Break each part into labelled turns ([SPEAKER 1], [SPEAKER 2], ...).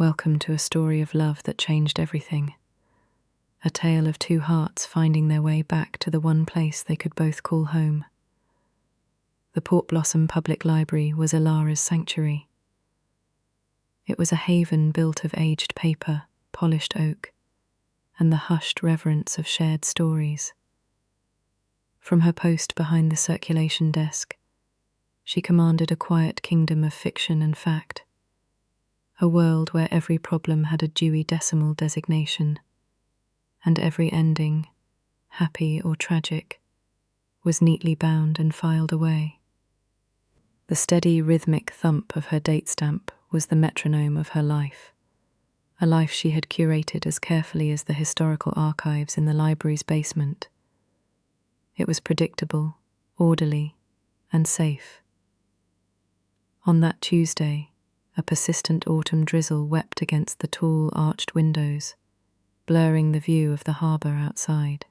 [SPEAKER 1] Welcome to a story of love that changed everything. A tale of two hearts finding their way back to the one place they could both call home. The Port Blossom Public Library was Elara's sanctuary. It was a haven built of aged paper, polished oak, and the hushed reverence of shared stories. From her post behind the circulation desk, she commanded a quiet kingdom of fiction and fact, a world where every problem had a Dewey Decimal designation, and every ending, happy or tragic, was neatly bound and filed away. The steady rhythmic thump of her date stamp was the metronome of her life, a life she had curated as carefully as the historical archives in the library's basement. It was predictable, orderly, and safe. On that Tuesday, a persistent autumn drizzle wept against the tall arched windows, blurring the view of the harbour outside.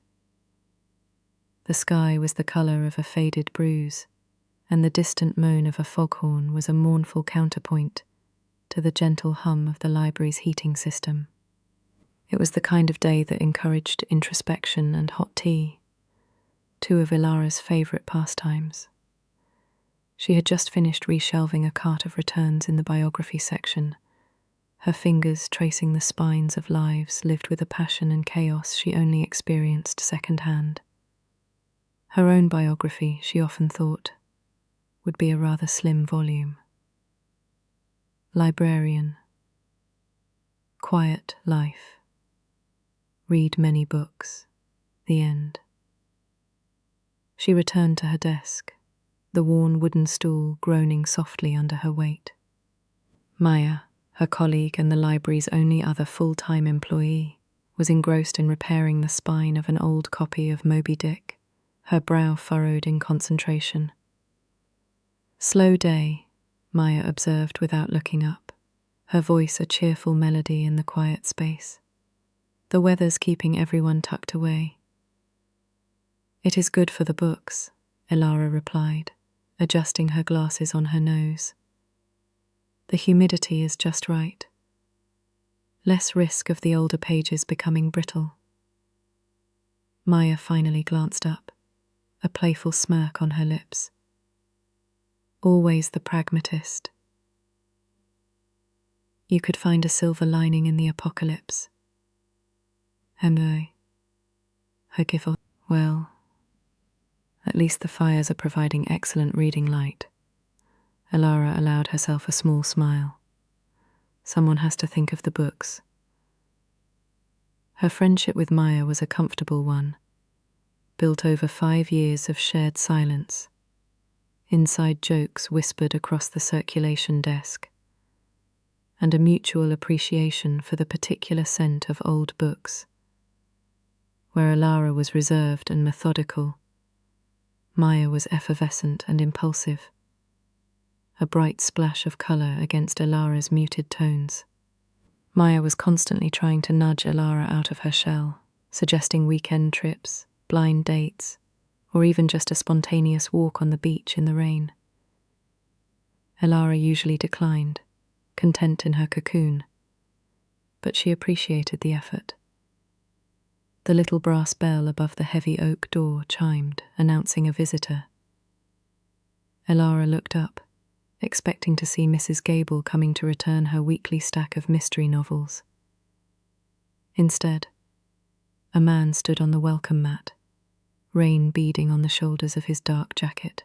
[SPEAKER 1] The sky was the colour of a faded bruise, and the distant moan of a foghorn was a mournful counterpoint to the gentle hum of the library's heating system. It was the kind of day that encouraged introspection and hot tea, two of Elara's favourite pastimes. She had just finished reshelving a cart of returns in the biography section, her fingers tracing the spines of lives lived with a passion and chaos she only experienced second-hand. Her own biography, she often thought, would be a rather slim volume. Librarian. Quiet life. Read many books. The end. She returned to her desk, the worn wooden stool groaning softly under her weight. Maya, her colleague and the library's only other full-time employee, was engrossed in repairing the spine of an old copy of Moby-Dick, her brow furrowed in concentration. Slow day, Maya observed without looking up, her voice a cheerful melody in the quiet space. The weather's keeping everyone tucked away. It is good for the books, Elara replied, adjusting her glasses on her nose. The humidity is just right. Less risk of the older pages becoming brittle. Maya finally glanced up, a playful smirk on her lips. Always the pragmatist. You could find a silver lining in the apocalypse. And her giggle. Well, at least the fires are providing excellent reading light. Elara allowed herself a small smile. Someone has to think of the books. Her friendship with Maya was a comfortable one, built over 5 years of shared silence. Inside jokes whispered across the circulation desk, and a mutual appreciation for the particular scent of old books. Where Elara was reserved and methodical, Maya was effervescent and impulsive, a bright splash of colour against Elara's muted tones. Maya was constantly trying to nudge Elara out of her shell, suggesting weekend trips, blind dates, or even just a spontaneous walk on the beach in the rain. Elara usually declined, content in her cocoon, but she appreciated the effort. The little brass bell above the heavy oak door chimed, announcing a visitor. Elara looked up, expecting to see Mrs. Gable coming to return her weekly stack of mystery novels. Instead, a man stood on the welcome mat, rain beading on the shoulders of his dark jacket.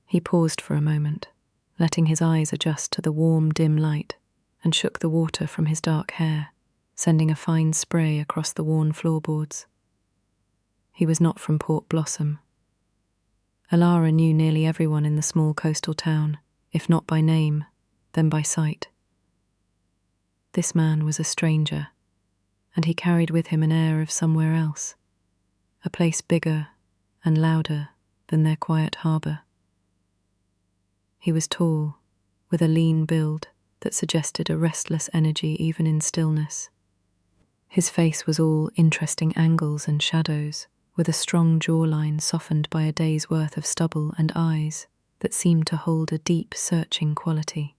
[SPEAKER 1] He paused for a moment, letting his eyes adjust to the warm, dim light, and shook the water from his dark hair, sending a fine spray across the worn floorboards. He was not from Port Blossom. Elara knew nearly everyone in the small coastal town, if not by name, then by sight. This man was a stranger, and he carried with him an air of somewhere else, a place bigger and louder than their quiet harbour. He was tall, with a lean build that suggested a restless energy even in stillness. His face was all interesting angles and shadows, with a strong jawline softened by a day's worth of stubble and eyes that seemed to hold a deep, searching quality.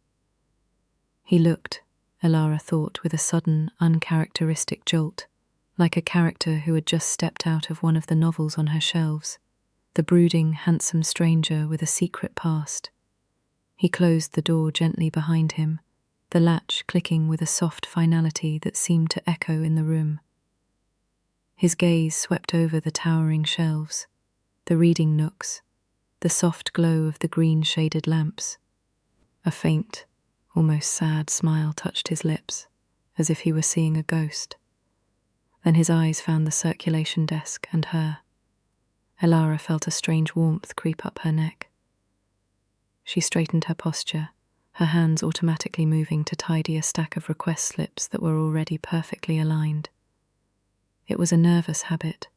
[SPEAKER 1] He looked, Elara thought with a sudden, uncharacteristic jolt, like a character who had just stepped out of one of the novels on her shelves, the brooding, handsome stranger with a secret past. He closed the door gently behind him, the latch clicking with a soft finality that seemed to echo in the room. His gaze swept over the towering shelves, the reading nooks, the soft glow of the green-shaded lamps. A faint, almost sad smile touched his lips, as if he were seeing a ghost. Then his eyes found the circulation desk and her. Elara felt a strange warmth creep up her neck. She straightened her posture, her hands automatically moving to tidy a stack of request slips that were already perfectly aligned. It was a nervous habit,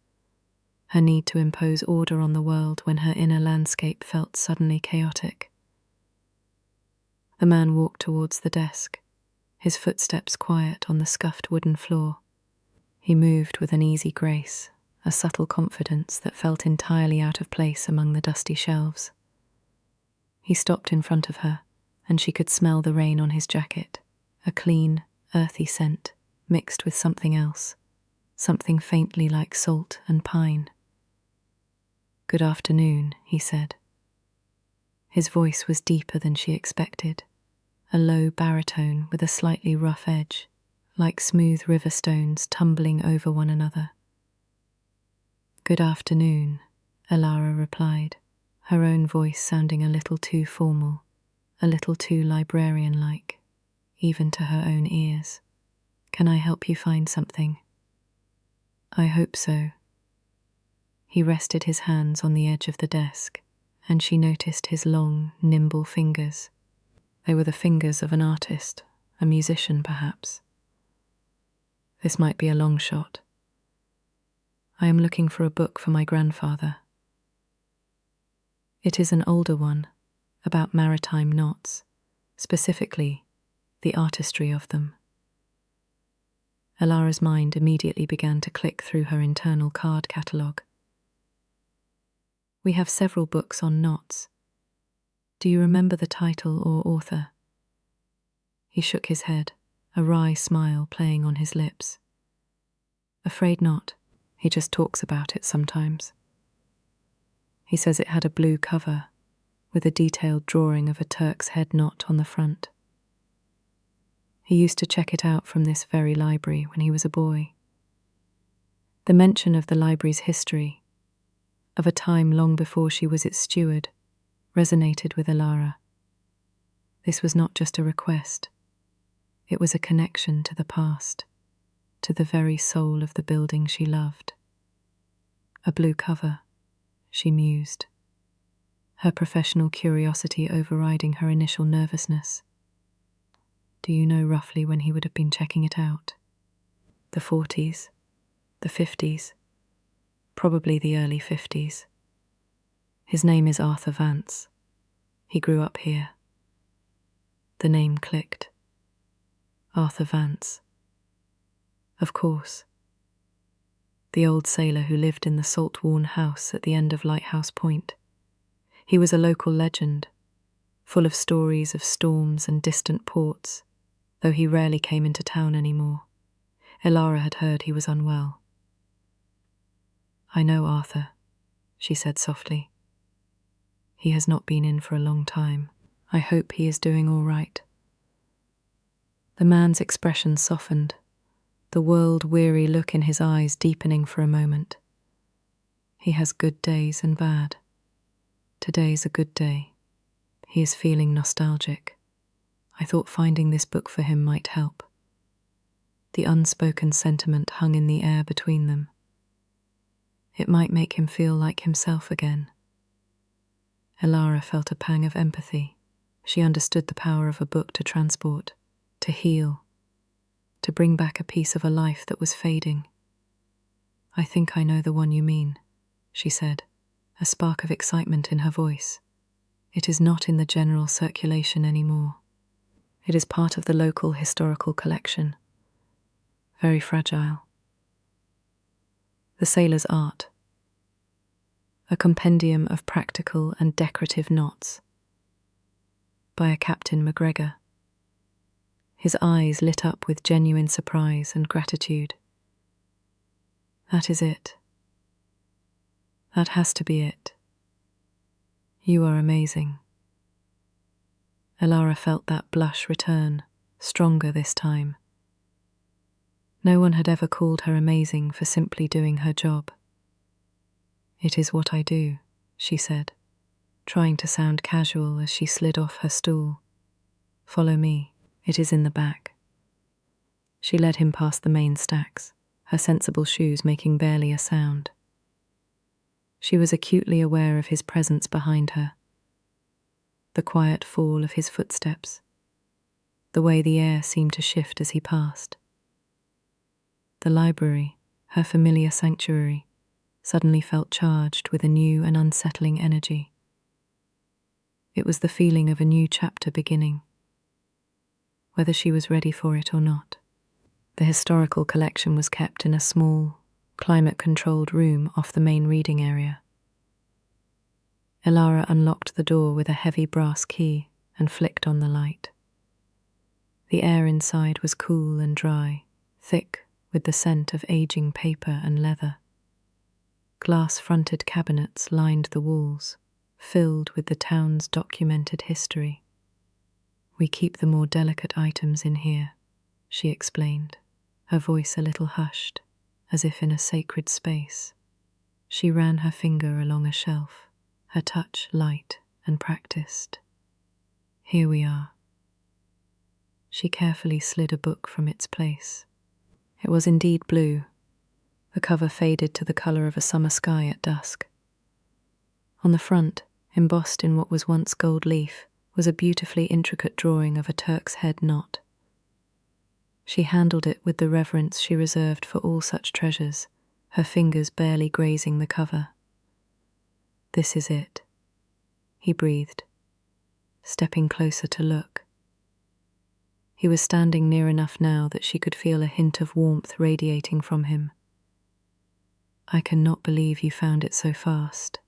[SPEAKER 1] her need to impose order on the world when her inner landscape felt suddenly chaotic. The man walked towards the desk, his footsteps quiet on the scuffed wooden floor. He moved with an easy grace, a subtle confidence that felt entirely out of place among the dusty shelves. He stopped in front of her, and she could smell the rain on his jacket, a clean, earthy scent mixed with something else, something faintly like salt and pine. "Good afternoon," he said. His voice was deeper than she expected, a low baritone with a slightly rough edge, like smooth river stones tumbling over one another. "Good afternoon," Elara replied, her own voice sounding a little too formal, a little too librarian-like, even to her own ears. "Can I help you find something?" "I hope so." He rested his hands on the edge of the desk, and she noticed his long, nimble fingers. They were the fingers of an artist, a musician perhaps. This might be a long shot. "I am looking for a book for my grandfather." "It is an older one, about maritime knots, specifically the artistry of them." Elara's mind immediately began to click through her internal card catalogue. "We have several books on knots. Do you remember the title or author?" He shook his head, a wry smile playing on his lips. "Afraid not. He just talks about it sometimes. He says it had a blue cover, with a detailed drawing of a Turk's head knot on the front. He used to check it out from this very library when he was a boy." The mention of the library's history, of a time long before she was its steward, resonated with Elara. This was not just a request. It was a connection to the past, to the very soul of the building she loved. A blue cover, she mused, her professional curiosity overriding her initial nervousness. Do you know roughly when he would have been checking it out? The 40s, the 50s, probably the early 50s. His name is Arthur Vance. He grew up here. The name clicked. Arthur Vance. Of course. The old sailor who lived in the salt-worn house at the end of Lighthouse Point. He was a local legend, full of stories of storms and distant ports, though he rarely came into town anymore. Elara had heard he was unwell. "I know Arthur," she said softly. "He has not been in for a long time. I hope he is doing all right." The man's expression softened, the world-weary look in his eyes deepening for a moment. "He has good days and bad. Today's a good day. He is feeling nostalgic. I thought finding this book for him might help." The unspoken sentiment hung in the air between them. It might make him feel like himself again. Elara felt a pang of empathy. She understood the power of a book to transport, to heal, to bring back a piece of a life that was fading. "I think I know the one you mean," she said, a spark of excitement in her voice. "It is not in the general circulation anymore. It is part of the local historical collection. Very fragile. The Sailor's Art. A compendium of practical and decorative knots. By a Captain McGregor." His eyes lit up with genuine surprise and gratitude. That is it. That has to be it. You are amazing. Elara felt that blush return, stronger this time. No one had ever called her amazing for simply doing her job. It is what I do, she said, trying to sound casual as she slid off her stool. Follow me, it is in the back. She led him past the main stacks, her sensible shoes making barely a sound. She was acutely aware of his presence behind her, the quiet fall of his footsteps, the way the air seemed to shift as he passed. The library, her familiar sanctuary, suddenly felt charged with a new and unsettling energy. It was the feeling of a new chapter beginning, whether she was ready for it or not. The historical collection was kept in a small, climate-controlled room off the main reading area. Elara unlocked the door with a heavy brass key and flicked on the light. The air inside was cool and dry, thick with the scent of aging paper and leather. Glass-fronted cabinets lined the walls, filled with the town's documented history. We keep the more delicate items in here, she explained, her voice a little hushed, as if in a sacred space. She ran her finger along a shelf, her touch light and practiced. Here we are. She carefully slid a book from its place. It was indeed blue. The cover faded to the colour of a summer sky at dusk. On the front, embossed in what was once gold leaf, was a beautifully intricate drawing of a Turk's head knot. She handled it with the reverence she reserved for all such treasures, her fingers barely grazing the cover. This is it, he breathed, stepping closer to look. He was standing near enough now that she could feel a hint of warmth radiating from him. I cannot believe you found it so fast.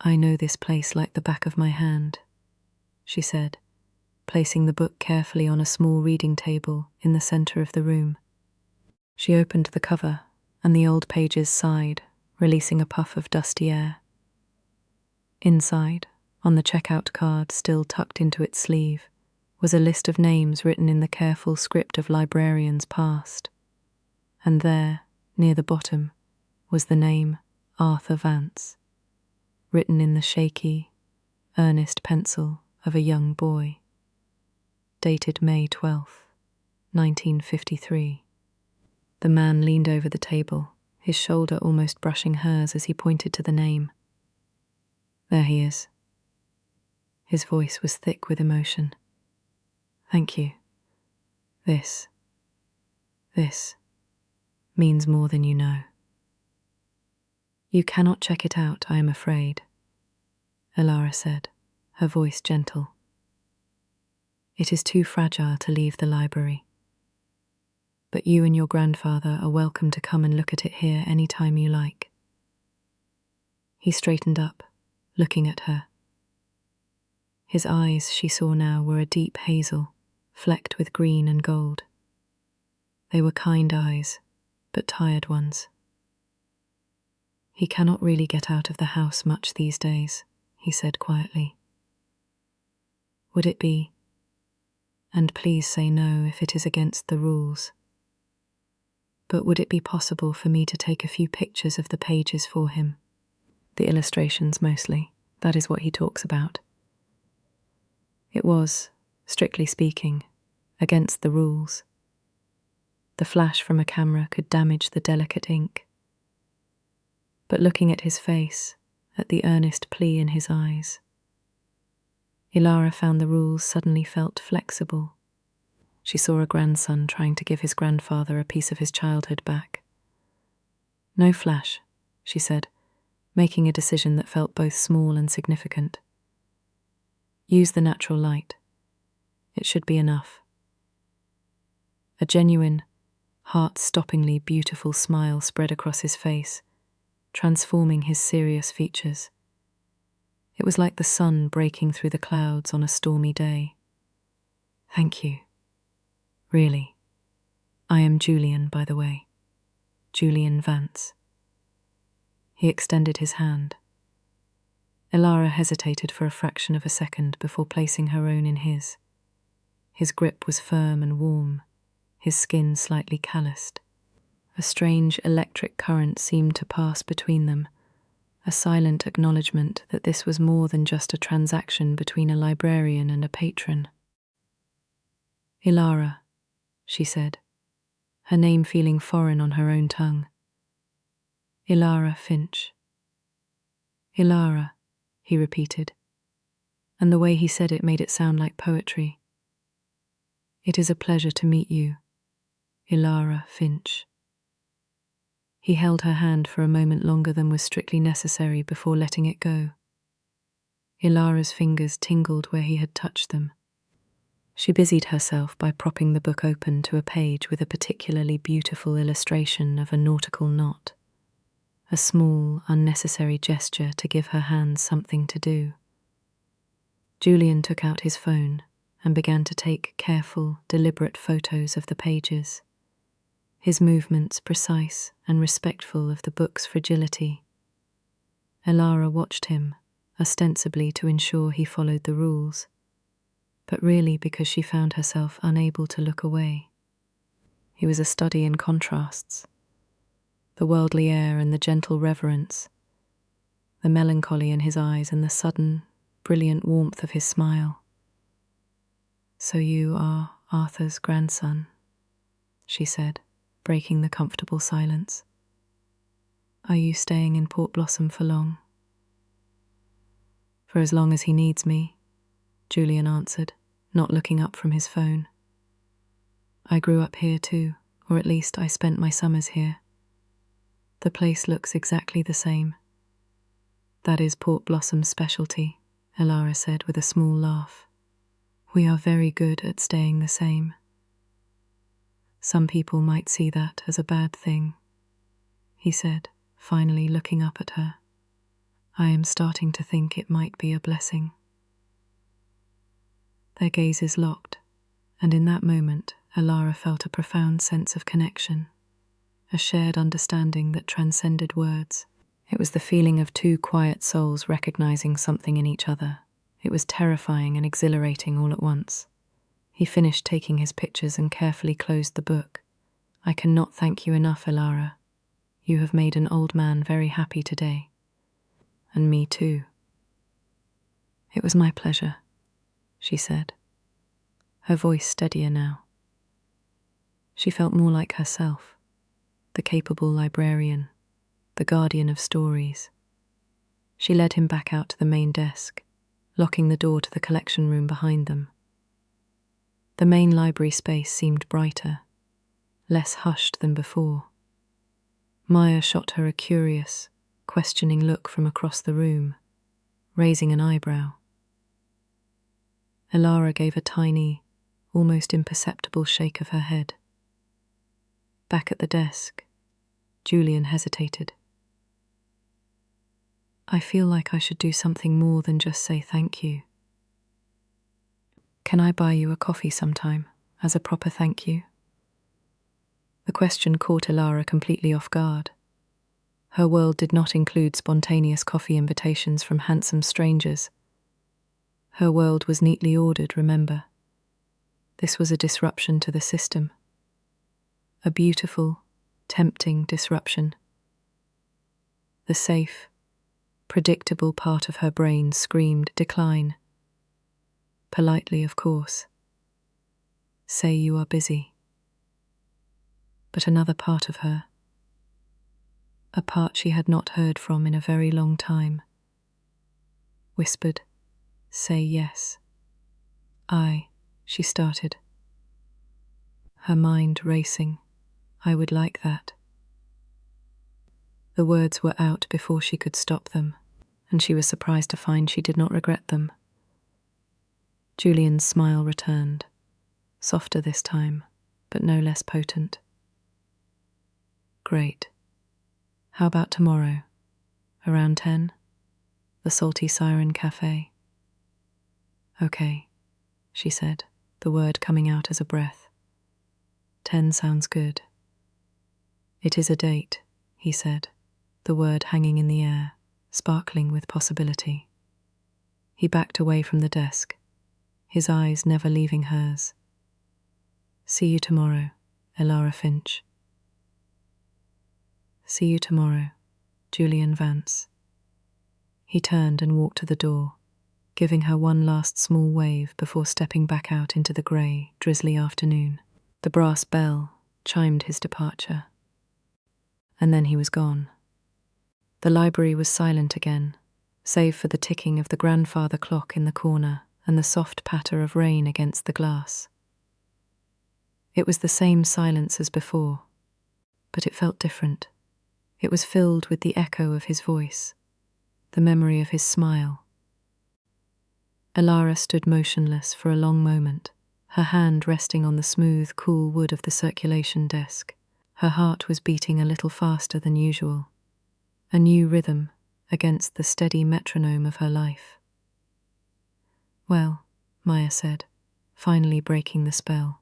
[SPEAKER 1] I know this place like the back of my hand, she said, placing the book carefully on a small reading table in the centre of the room. She opened the cover, and the old pages sighed, releasing a puff of dusty air. Inside, on the checkout card still tucked into its sleeve, was a list of names written in the careful script of librarians past. And there, near the bottom, was the name Arthur Vance, written in the shaky, earnest pencil of a young boy. Dated May 12th, 1953. The man leaned over the table, his shoulder almost brushing hers as he pointed to the name. There he is. His voice was thick with emotion. Thank you. This means more than you know. You cannot check it out, I am afraid, Elara said, her voice gentle. It is too fragile to leave the library. But you and your grandfather are welcome to come and look at it here any time you like. He straightened up, looking at her. His eyes, she saw now, were a deep hazel, flecked with green and gold. They were kind eyes, but tired ones. He cannot really get out of the house much these days, he said quietly. Would it be, and please say no if it is against the rules, but would it be possible for me to take a few pictures of the pages for him? The illustrations mostly, that is what he talks about. It was, strictly speaking, against the rules. The flash from a camera could damage the delicate ink. But looking at his face, at the earnest plea in his eyes, Elara found the rules suddenly felt flexible. She saw a grandson trying to give his grandfather a piece of his childhood back. No flash, she said, making a decision that felt both small and significant. Use the natural light. It should be enough. A genuine, heart-stoppingly beautiful smile spread across his face, transforming his serious features. It was like the sun breaking through the clouds on a stormy day. Thank you, Really. I am Julian, by the way. Julian Vance. He extended his hand. Elara hesitated for a fraction of a second before placing her own in his. His grip was firm and warm, his skin slightly calloused. A strange electric current seemed to pass between them, a silent acknowledgement that this was more than just a transaction between a librarian and a patron. Elara, she said, her name feeling foreign on her own tongue. Elara Finch. Elara, he repeated, and the way he said it made it sound like poetry. It is a pleasure to meet you, Elara Finch. He held her hand for a moment longer than was strictly necessary before letting it go. Elara's fingers tingled where he had touched them. She busied herself by propping the book open to a page with a particularly beautiful illustration of a nautical knot, a small, unnecessary gesture to give her hands something to do. Julian took out his phone and began to take careful, deliberate photos of the pages, his movements precise and respectful of the book's fragility. Elara watched him, ostensibly to ensure he followed the rules, but really because she found herself unable to look away. He was a study in contrasts, the worldly air and the gentle reverence, the melancholy in his eyes and the sudden, brilliant warmth of his smile. "So you are Arthur's grandson," she said, breaking the comfortable silence. "Are you staying in Port Blossom for long?" "For as long as he needs me," Julian answered, not looking up from his phone. "I grew up here too, or at least I spent my summers here. The place looks exactly the same." "That is Port Blossom's specialty," Elara said with a small laugh. "We are very good at staying the same." "Some people might see that as a bad thing," he said, finally looking up at her. "I am starting to think it might be a blessing." Their gazes locked, and in that moment Elara felt a profound sense of connection, a shared understanding that transcended words. It was the feeling of two quiet souls recognizing something in each other. It was terrifying and exhilarating all at once. He finished taking his pictures and carefully closed the book. "I cannot thank you enough, Elara. You have made an old man very happy today. And me too." "It was my pleasure," she said, her voice steadier now. She felt more like herself, the capable librarian, the guardian of stories. She led him back out to the main desk, locking the door to the collection room behind them. The main library space seemed brighter, less hushed than before. Maya shot her a curious, questioning look from across the room, raising an eyebrow. Elara gave a tiny, almost imperceptible shake of her head. Back at the desk, Julian hesitated. "I feel like I should do something more than just say thank you. Can I buy you a coffee sometime, as a proper thank you?" The question caught Elara completely off guard. Her world did not include spontaneous coffee invitations from handsome strangers. Her world was neatly ordered, remember. This was a disruption to the system. A beautiful, tempting disruption. The safe, predictable part of her brain screamed decline. Politely, of course. Say you are busy. But another part of her, a part she had not heard from in a very long time, whispered, "Say yes." She started, her mind racing. "I would like that." The words were out before she could stop them, and she was surprised to find she did not regret them. Julian's smile returned, softer this time, but no less potent. "Great. How about tomorrow? Around 10? The Salty Siren Cafe?" "Okay," she said, the word coming out as a breath. 10 sounds good. It is a date, he said, the word hanging in the air, sparkling with possibility. He backed away from the desk, his eyes never leaving hers. See you tomorrow, Elara Finch. See you tomorrow, Julian Vance. He turned and walked to the door, giving her one last small wave before stepping back out into the grey, drizzly afternoon. The brass bell chimed his departure. And then he was gone. The library was silent again, save for the ticking of the grandfather clock in the corner and the soft patter of rain against the glass. It was the same silence as before, but it felt different. It was filled with the echo of his voice, the memory of his smile. Elara stood motionless for a long moment, her hand resting on the smooth, cool wood of the circulation desk. Her heart was beating a little faster than usual, a new rhythm against the steady metronome of her life. Well, Maya said, finally breaking the spell.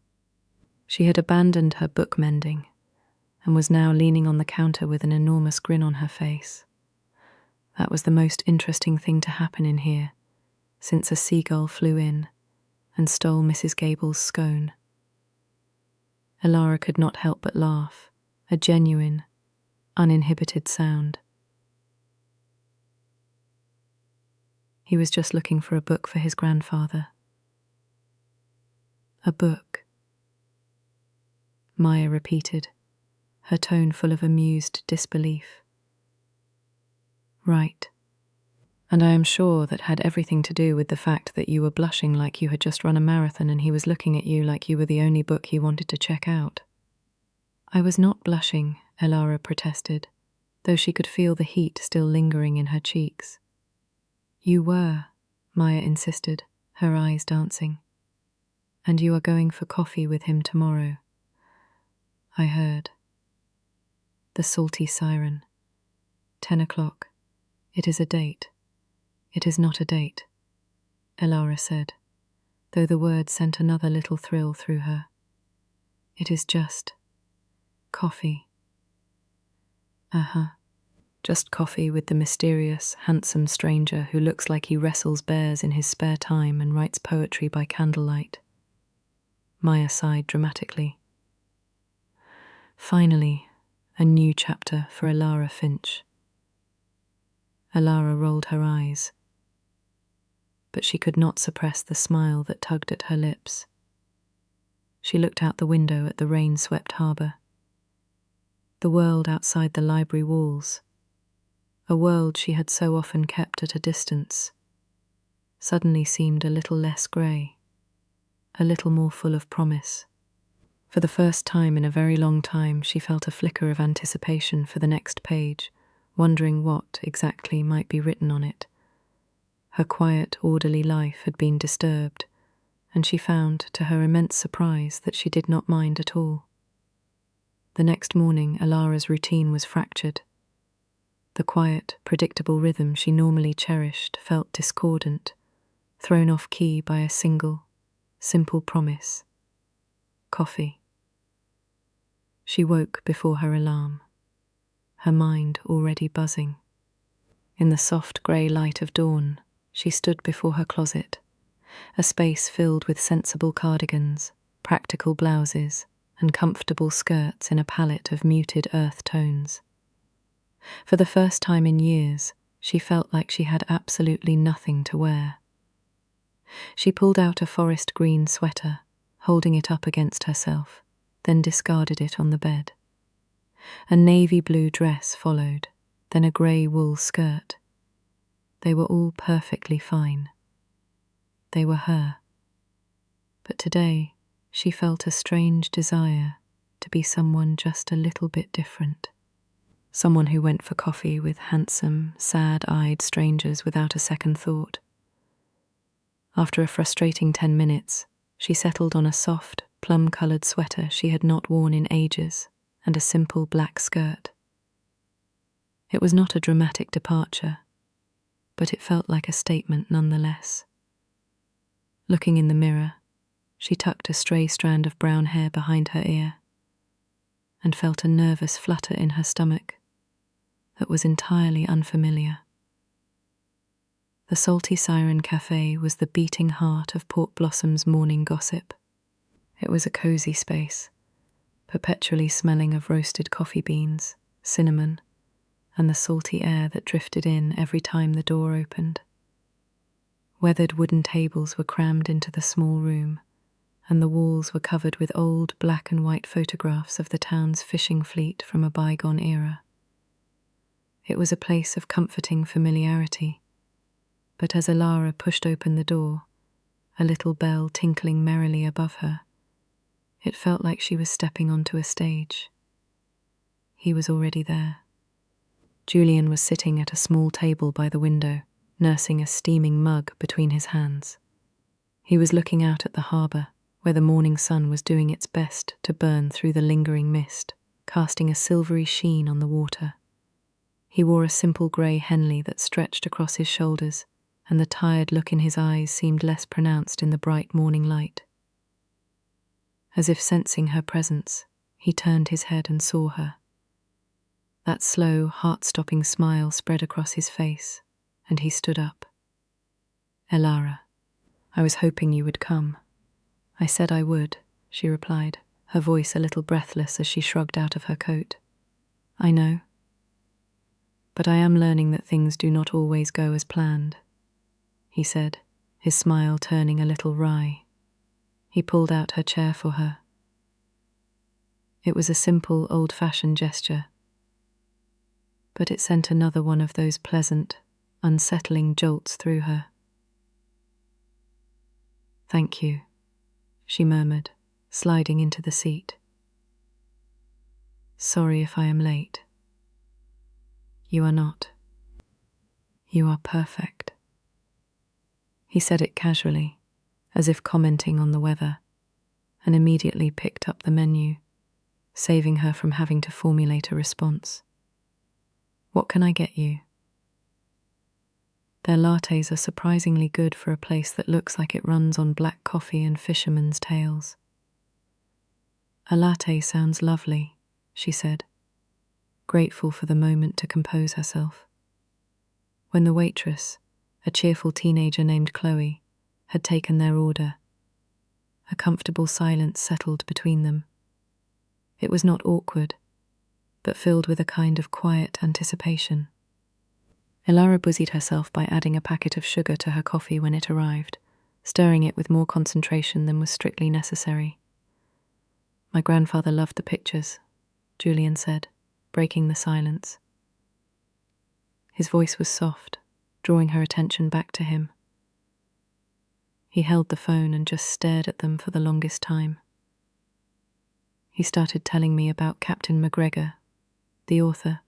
[SPEAKER 1] She had abandoned her book mending and was now leaning on the counter with an enormous grin on her face. That was the most interesting thing to happen in here since a seagull flew in and stole Mrs. Gable's scone. Elara could not help but laugh, a genuine, uninhibited sound. He was just looking for a book for his grandfather. A book, Maya repeated, her tone full of amused disbelief. Right. And I am sure that had everything to do with the fact that you were blushing like you had just run a marathon and he was looking at you like you were the only book he wanted to check out. I was not blushing, Elara protested, though she could feel the heat still lingering in her cheeks. You were, Maya insisted, her eyes dancing. And you are going for coffee with him tomorrow. I heard. The salty siren. 10 o'clock. It is a date. It is not a date, Elara said, though the word sent another little thrill through her. It is just coffee. Just coffee with the mysterious, handsome stranger who looks like he wrestles bears in his spare time and writes poetry by candlelight. Maya sighed dramatically. Finally, a new chapter for Elara Finch. Elara rolled her eyes, but she could not suppress the smile that tugged at her lips. She looked out the window at the rain-swept harbour. The world outside the library walls, a world she had so often kept at a distance, suddenly seemed a little less grey, a little more full of promise. For the first time in a very long time, she felt a flicker of anticipation for the next page, wondering what exactly might be written on it. Her quiet, orderly life had been disturbed, and she found, to her immense surprise, that she did not mind at all. The next morning, Elara's routine was fractured. The quiet, predictable rhythm she normally cherished felt discordant, thrown off key by a single, simple promise. Coffee. She woke before her alarm, her mind already buzzing. In the soft grey light of dawn, she stood before her closet, a space filled with sensible cardigans, practical blouses, and comfortable skirts in a palette of muted earth tones. For the first time in years, she felt like she had absolutely nothing to wear. She pulled out a forest green sweater, holding it up against herself, then discarded it on the bed. A navy blue dress followed, then a grey wool skirt. They were all perfectly fine. They were her. But today, she felt a strange desire to be someone just a little bit different. Someone who went for coffee with handsome, sad-eyed strangers without a second thought. After a frustrating 10 minutes, she settled on a soft, plum-coloured sweater she had not worn in ages and a simple black skirt. It was not a dramatic departure, but it felt like a statement nonetheless. Looking in the mirror, she tucked a stray strand of brown hair behind her ear and felt a nervous flutter in her stomach that was entirely unfamiliar. The Salty Siren Cafe was the beating heart of Port Blossom's morning gossip. It was a cozy space, perpetually smelling of roasted coffee beans, cinnamon, and the salty air that drifted in every time the door opened. Weathered wooden tables were crammed into the small room, and the walls were covered with old black and white photographs of the town's fishing fleet from a bygone era. It was a place of comforting familiarity, but as Elara pushed open the door, a little bell tinkling merrily above her, it felt like she was stepping onto a stage. He was already there. Julian was sitting at a small table by the window, nursing a steaming mug between his hands. He was looking out at the harbour, where the morning sun was doing its best to burn through the lingering mist, casting a silvery sheen on the water. He wore a simple grey Henley that stretched across his shoulders, and the tired look in his eyes seemed less pronounced in the bright morning light. As if sensing her presence, he turned his head and saw her. That slow, heart-stopping smile spread across his face, and he stood up. "Elara, I was hoping you would come." "I said I would," she replied, her voice a little breathless as she shrugged out of her coat. "I know. But I am learning that things do not always go as planned," he said, his smile turning a little wry. He pulled out her chair for her. It was a simple, old-fashioned gesture, but it sent another one of those pleasant, unsettling jolts through her. "Thank you," she murmured, sliding into the seat. "Sorry if I am late." "You are not. You are perfect." He said it casually, as if commenting on the weather, and immediately picked up the menu, saving her from having to formulate a response. "What can I get you?" Their lattes are surprisingly good for a place that looks like it runs on black coffee and fishermen's tales. "A latte sounds lovely," she said, grateful for the moment to compose herself. When the waitress, a cheerful teenager named Chloe, had taken their order, a comfortable silence settled between them. It was not awkward, but filled with a kind of quiet anticipation. Elara busied herself by adding a packet of sugar to her coffee when it arrived, stirring it with more concentration than was strictly necessary. "My grandfather loved the pictures," Julian said, breaking the silence. His voice was soft, drawing her attention back to him. He held the phone and just stared at them for the longest time. He started telling me about Captain McGregor, the author.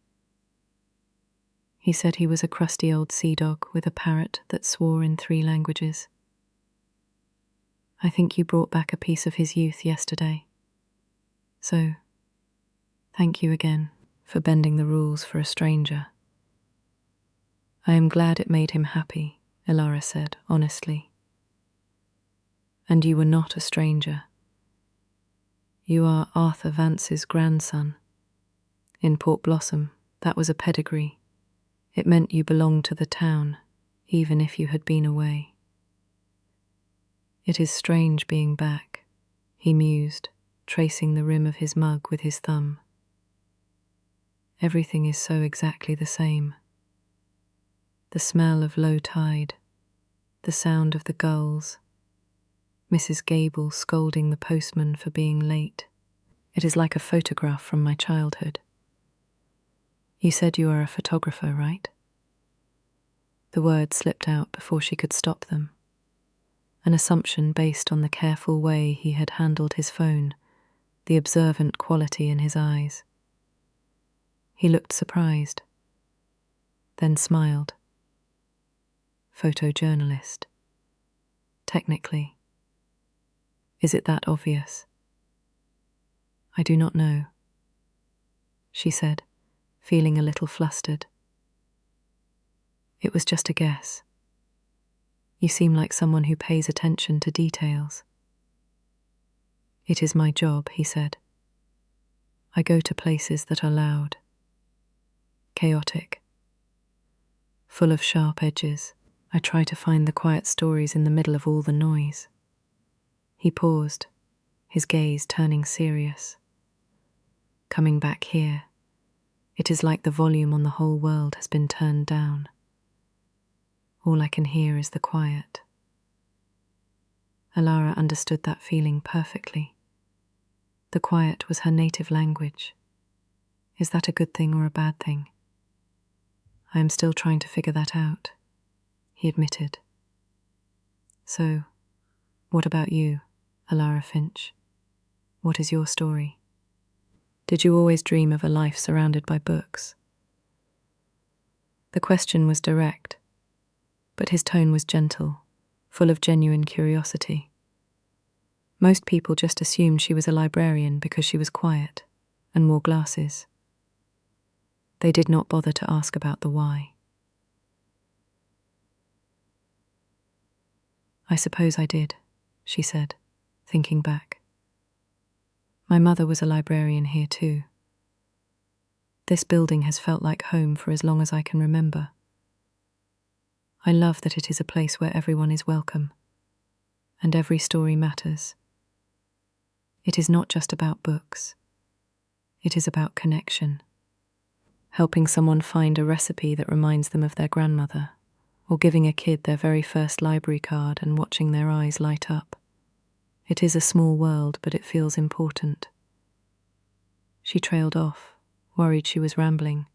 [SPEAKER 1] He said he was a crusty old sea dog with a parrot that swore in 3 languages. "I think you brought back a piece of his youth yesterday. So, thank you again for bending the rules for a stranger." "I am glad it made him happy," Elara said, honestly. "And you were not a stranger. You are Arthur Vance's grandson. In Port Blossom, that was a pedigree. It meant you belonged to the town, even if you had been away." "It is strange being back," he mused, tracing the rim of his mug with his thumb. "Everything is so exactly the same. The smell of low tide, the sound of the gulls, Mrs. Gable scolding the postman for being late. It is like a photograph from my childhood." "You said you are a photographer, right?" The words slipped out before she could stop them, an assumption based on the careful way he had handled his phone, the observant quality in his eyes. He looked surprised, then smiled. "Photojournalist. Technically. Is it that obvious?" "I do not know," she said, feeling a little flustered. "It was just a guess. You seem like someone who pays attention to details." "It is my job," he said. I go to places that are loud, chaotic, full of sharp edges. I try to find the quiet stories in the middle of all the noise. He paused, his gaze turning serious. Coming back here, it is like the volume on the whole world has been turned down. All I can hear is the quiet. Elara understood that feeling perfectly. The quiet was her native language. Is that a good thing or a bad thing? I am still trying to figure that out, he admitted. So, what about you, Elara Finch? What is your story? Did you always dream of a life surrounded by books? The question was direct, but his tone was gentle, full of genuine curiosity. Most people just assumed she was a librarian because she was quiet and wore glasses. They did not bother to ask about the why. I suppose I did, she said, thinking back. My mother was a librarian here too. This building has felt like home for as long as I can remember. I love that it is a place where everyone is welcome, and every story matters. It is not just about books. It is about connection. Helping someone find a recipe that reminds them of their grandmother, or giving a kid their very first library card and watching their eyes light up. It is a small world, but it feels important. She trailed off, worried she was rambling,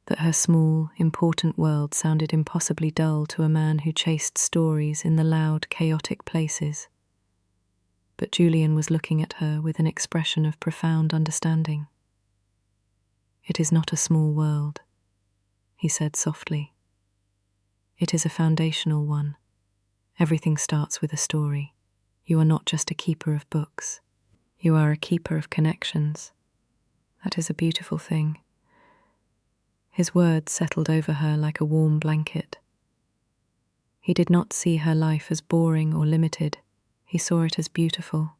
[SPEAKER 1] that her small, important world sounded impossibly dull to a man who chased stories in the loud, chaotic places. But Julian was looking at her with an expression of profound understanding. It is not a small world, he said softly. It is a foundational one. Everything starts with a story. You are not just a keeper of books. You are a keeper of connections. That is a beautiful thing. His words settled over her like a warm blanket. He did not see her life as boring or limited. He saw it as beautiful.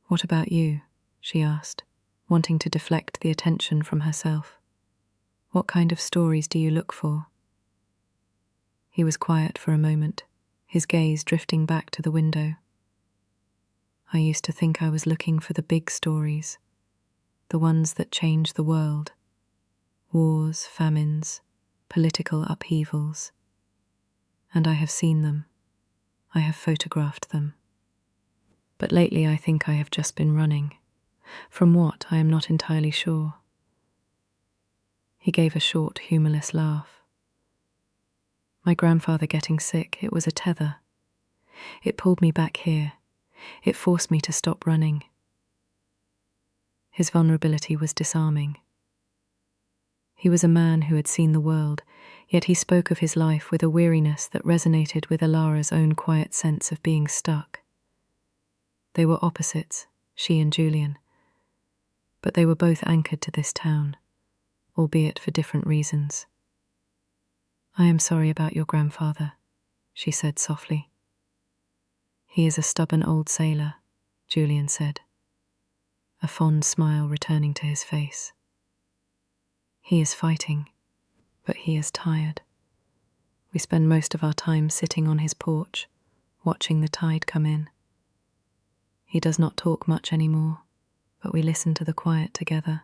[SPEAKER 1] What about you? She asked, wanting to deflect the attention from herself. What kind of stories do you look for? He was quiet for a moment, his gaze drifting back to the window. I used to think I was looking for the big stories, the ones that change the world. Wars, famines, political upheavals. And I have seen them. I have photographed them. But lately I think I have just been running. From what, I am not entirely sure. He gave a short, humorless laugh. My grandfather getting sick, it was a tether. It pulled me back here. It forced me to stop running. His vulnerability was disarming. He was a man who had seen the world, yet he spoke of his life with a weariness that resonated with Elara's own quiet sense of being stuck. They were opposites, she and Julian, but they were both anchored to this town, albeit for different reasons. I am sorry about your grandfather, she said softly. He is a stubborn old sailor, Julian said, a fond smile returning to his face. He is fighting, but he is tired. We spend most of our time sitting on his porch, watching the tide come in. He does not talk much anymore, but we listen to the quiet together.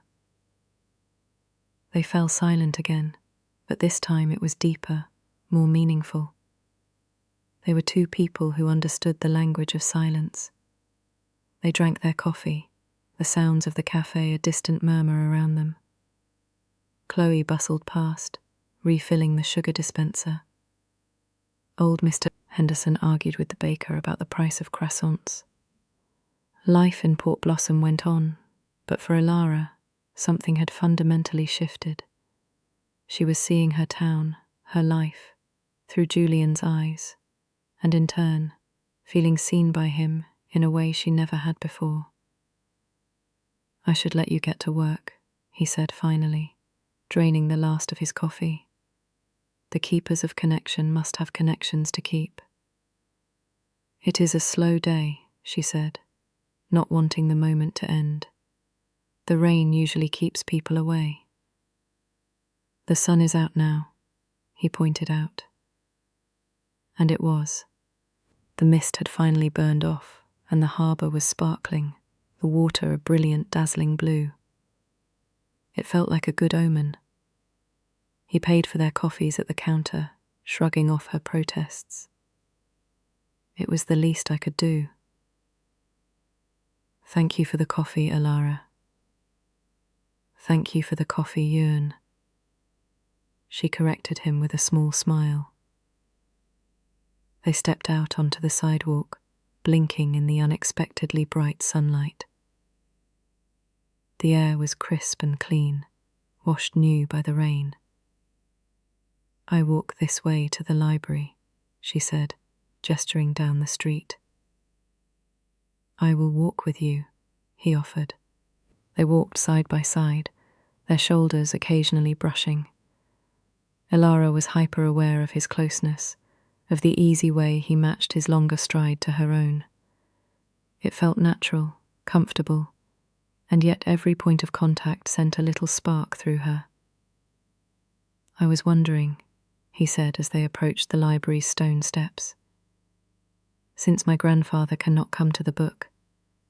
[SPEAKER 1] They fell silent again, but this time it was deeper, more meaningful. They were two people who understood the language of silence. They drank their coffee, the sounds of the cafe a distant murmur around them. Chloe bustled past, refilling the sugar dispenser. Old Mr. Henderson argued with the baker about the price of croissants. Life in Port Blossom went on, but for Elara, something had fundamentally shifted. She was seeing her town, her life, through Julian's eyes, and in turn, feeling seen by him in a way she never had before. I should let you get to work, he said finally, draining the last of his coffee. The keepers of connection must have connections to keep. It is a slow day, she said, not wanting the moment to end. The rain usually keeps people away. The sun is out now, he pointed out. And it was. The mist had finally burned off, and the harbour was sparkling, the water a brilliant, dazzling blue. It felt like a good omen. He paid for their coffees at the counter, shrugging off her protests. It was the least I could do. Thank you for the coffee, Elara. Thank you for the coffee, Ewan. She corrected him with a small smile. They stepped out onto the sidewalk, blinking in the unexpectedly bright sunlight. The air was crisp and clean, washed new by the rain. I walk this way to the library, she said, gesturing down the street. I will walk with you, he offered. They walked side by side, their shoulders occasionally brushing. Elara was hyper-aware of his closeness, of the easy way he matched his longer stride to her own. It felt natural, comfortable, and yet every point of contact sent a little spark through her. I was wondering, he said as they approached the library's stone steps. Since my grandfather cannot come to the book,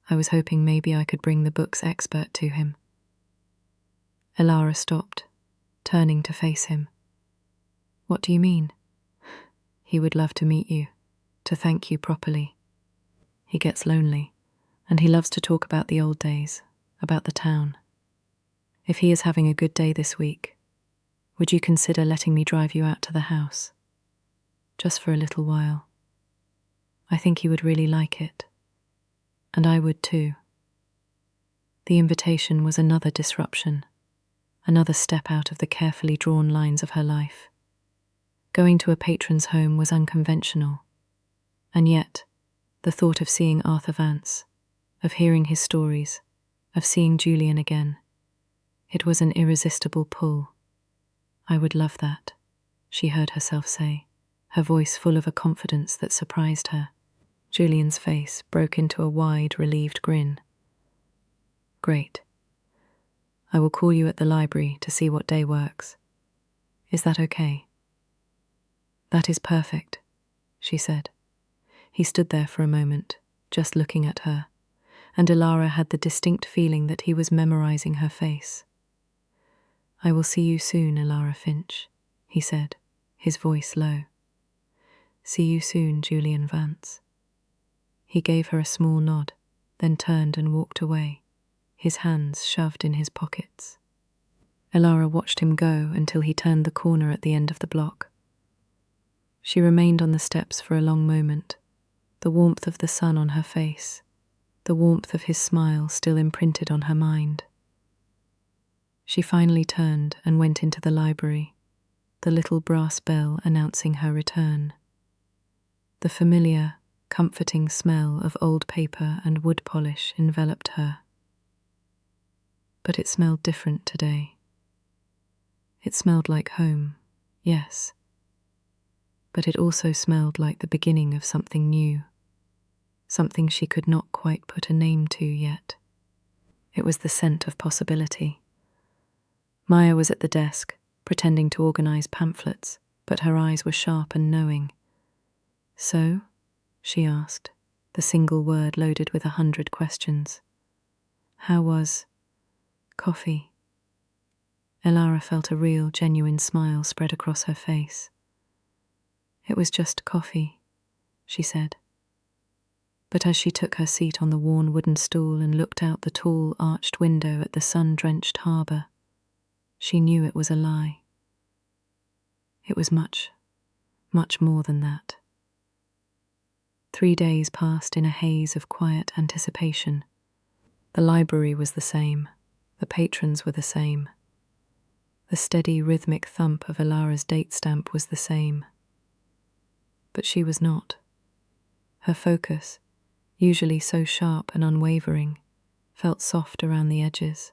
[SPEAKER 1] I was hoping maybe I could bring the book's expert to him. Elara stopped, turning to face him. What do you mean? He would love to meet you, to thank you properly. He gets lonely, and he loves to talk about the old days, about the town. If he is having a good day this week, would you consider letting me drive you out to the house? Just for a little while. I think he would really like it. And I would too. The invitation was another disruption, another step out of the carefully drawn lines of her life. Going to a patron's home was unconventional, and yet the thought of seeing Arthur Vance, of hearing his stories, of seeing Julian again, it was an irresistible pull. I would love that, she heard herself say, her voice full of a confidence that surprised her. Julian's face broke into a wide, relieved grin. Great. I will call you at the library to see what day works. Is that okay? That is perfect, she said. He stood there for a moment, just looking at her, and Elara had the distinct feeling that he was memorizing her face. I will see you soon, Elara Finch, he said, his voice low. See you soon, Julian Vance. He gave her a small nod, then turned and walked away, his hands shoved in his pockets. Elara watched him go until he turned the corner at the end of the block. She remained on the steps for a long moment, the warmth of the sun on her face, the warmth of his smile still imprinted on her mind. She finally turned and went into the library, the little brass bell announcing her return. The familiar, comforting smell of old paper and wood polish enveloped her. But it smelled different today. It smelled like home, yes, but it also smelled like the beginning of something new, something she could not quite put a name to yet. It was the scent of possibility. Maya was at the desk, pretending to organize pamphlets, but her eyes were sharp and knowing. So? She asked, the single word loaded with 100 questions. How was coffee? Elara felt a real, genuine smile spread across her face. It was just coffee, she said. But as she took her seat on the worn wooden stool and looked out the tall, arched window at the sun-drenched harbour, she knew it was a lie. It was much, much more than that. 3 days passed in a haze of quiet anticipation. The library was the same. The patrons were the same. The steady, rhythmic thump of Elara's date stamp was the same. But she was not. Her focus, usually so sharp and unwavering, felt soft around the edges.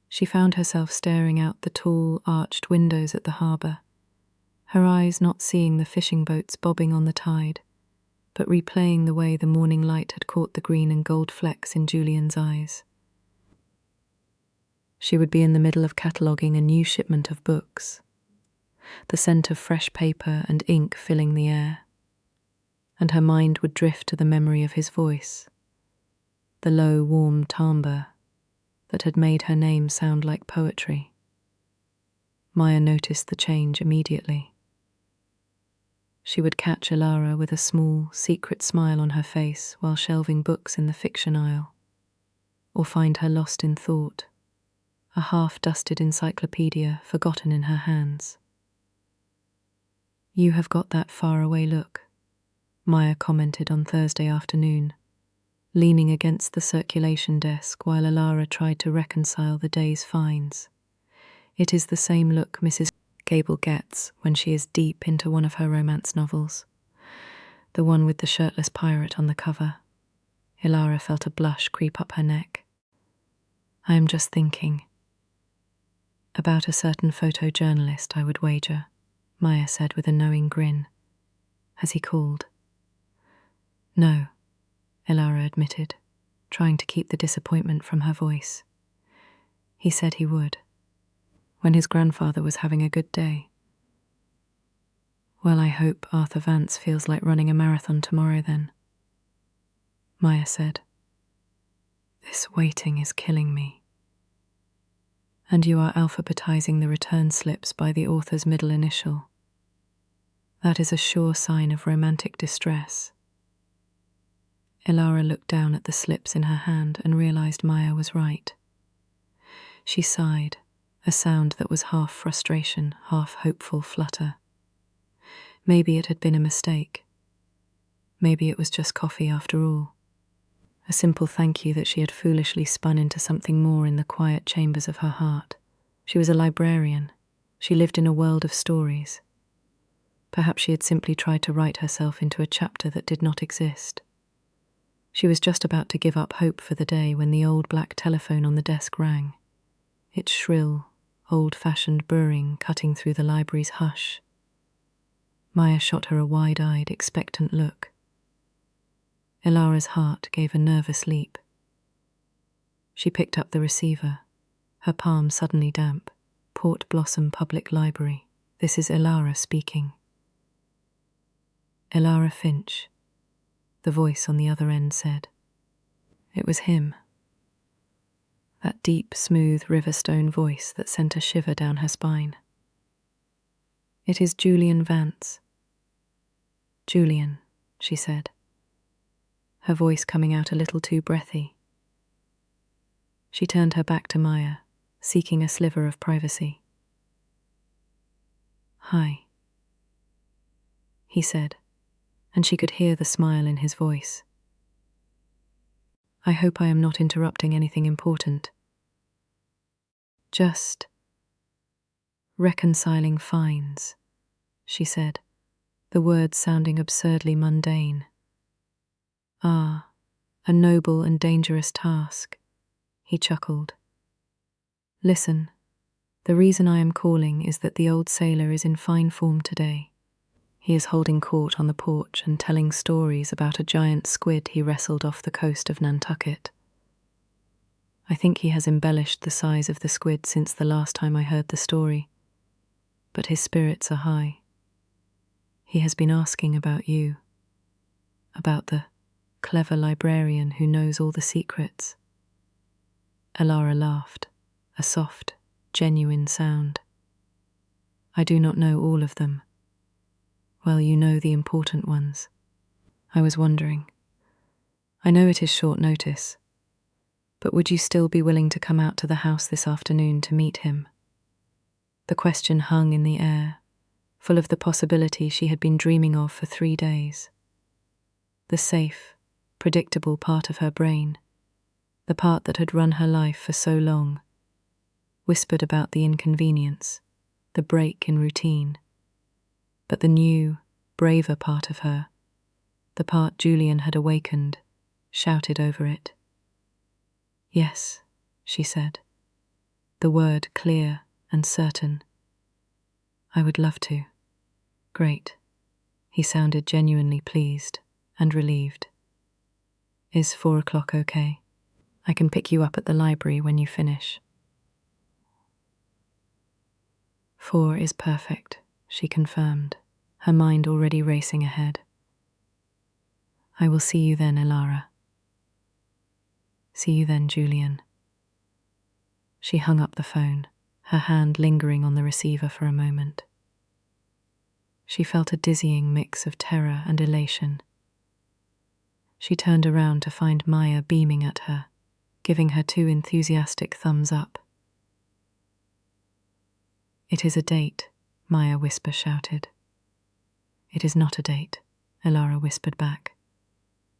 [SPEAKER 1] She found herself staring out the tall, arched windows at the harbour, her eyes not seeing the fishing boats bobbing on the tide, but replaying the way the morning light had caught the green and gold flecks in Julian's eyes. She would be in the middle of cataloguing a new shipment of books, the scent of fresh paper and ink filling the air, and her mind would drift to the memory of his voice, the low, warm timbre that had made her name sound like poetry. Maya noticed the change immediately. She would catch Elara with a small, secret smile on her face while shelving books in the fiction aisle, or find her lost in thought, a half-dusted encyclopedia forgotten in her hands. "You have got that far-away look," Maya commented on Thursday afternoon, leaning against the circulation desk while Elara tried to reconcile the day's finds. "It is the same look Mrs. Gable gets when she is deep into one of her romance novels, the one with the shirtless pirate on the cover." Elara felt a blush creep up her neck. "I am just thinking about a certain photojournalist, I would wager," Maya said with a knowing grin. "Has he called?" "No," Elara admitted, trying to keep the disappointment from her voice. "He said he would, when his grandfather was having a good day." "Well, I hope Arthur Vance feels like running a marathon tomorrow then," Maya said. "This waiting is killing me." "And you are alphabetizing the return slips by the author's middle initial. That is a sure sign of romantic distress." Elara looked down at the slips in her hand and realized Maya was right. She sighed, a sound that was half frustration, half hopeful flutter. Maybe it had been a mistake. Maybe it was just coffee after all. A simple thank you that she had foolishly spun into something more in the quiet chambers of her heart. She was a librarian. She lived in a world of stories. Perhaps she had simply tried to write herself into a chapter that did not exist. She was just about to give up hope for the day when the old black telephone on the desk rang, its shrill, old-fashioned burring cutting through the library's hush. Maya shot her a wide-eyed, expectant look. Elara's heart gave a nervous leap. She picked up the receiver, her palm suddenly damp. "Port Blossom Public Library. This is Elara speaking." "Elara Finch," the voice on the other end said. It was him. That deep, smooth riverstone voice that sent a shiver down her spine. "It is Julian Vance." "Julian," she said, her voice coming out a little too breathy. She turned her back to Maya, seeking a sliver of privacy. "Hi," he said, and she could hear the smile in his voice. "I hope I am not interrupting anything important." "Just reconciling fines," she said, the words sounding absurdly mundane. "Ah, a noble and dangerous task," he chuckled. "Listen, the reason I am calling is that the old sailor is in fine form today. He is holding court on the porch and telling stories about a giant squid he wrestled off the coast of Nantucket. I think he has embellished the size of the squid since the last time I heard the story, but his spirits are high. He has been asking about you, about the clever librarian who knows all the secrets." Elara laughed, a soft, genuine sound. "I do not know all of them. Well, you know the important ones. I was wondering. I know it is short notice, but would you still be willing to come out to the house this afternoon to meet him?" The question hung in the air, full of the possibility she had been dreaming of for 3 days. The safe, predictable part of her brain, the part that had run her life for so long, whispered about the inconvenience, the break in routine. But the new, braver part of her, the part Julian had awakened, shouted over it. "Yes," she said, the word clear and certain. "I would love to." "Great." He sounded genuinely pleased and relieved. "Is 4 o'clock okay? I can pick you up at the library when you finish." 4 is perfect, she confirmed, her mind already racing ahead. I will see you then, Elara. See you then, Julian. She hung up the phone, her hand lingering on the receiver for a moment. She felt a dizzying mix of terror and elation. She turned around to find Maya beaming at her, giving her 2 enthusiastic thumbs up. It is a date, Maya whisper shouted. It is not a date, Elara whispered back,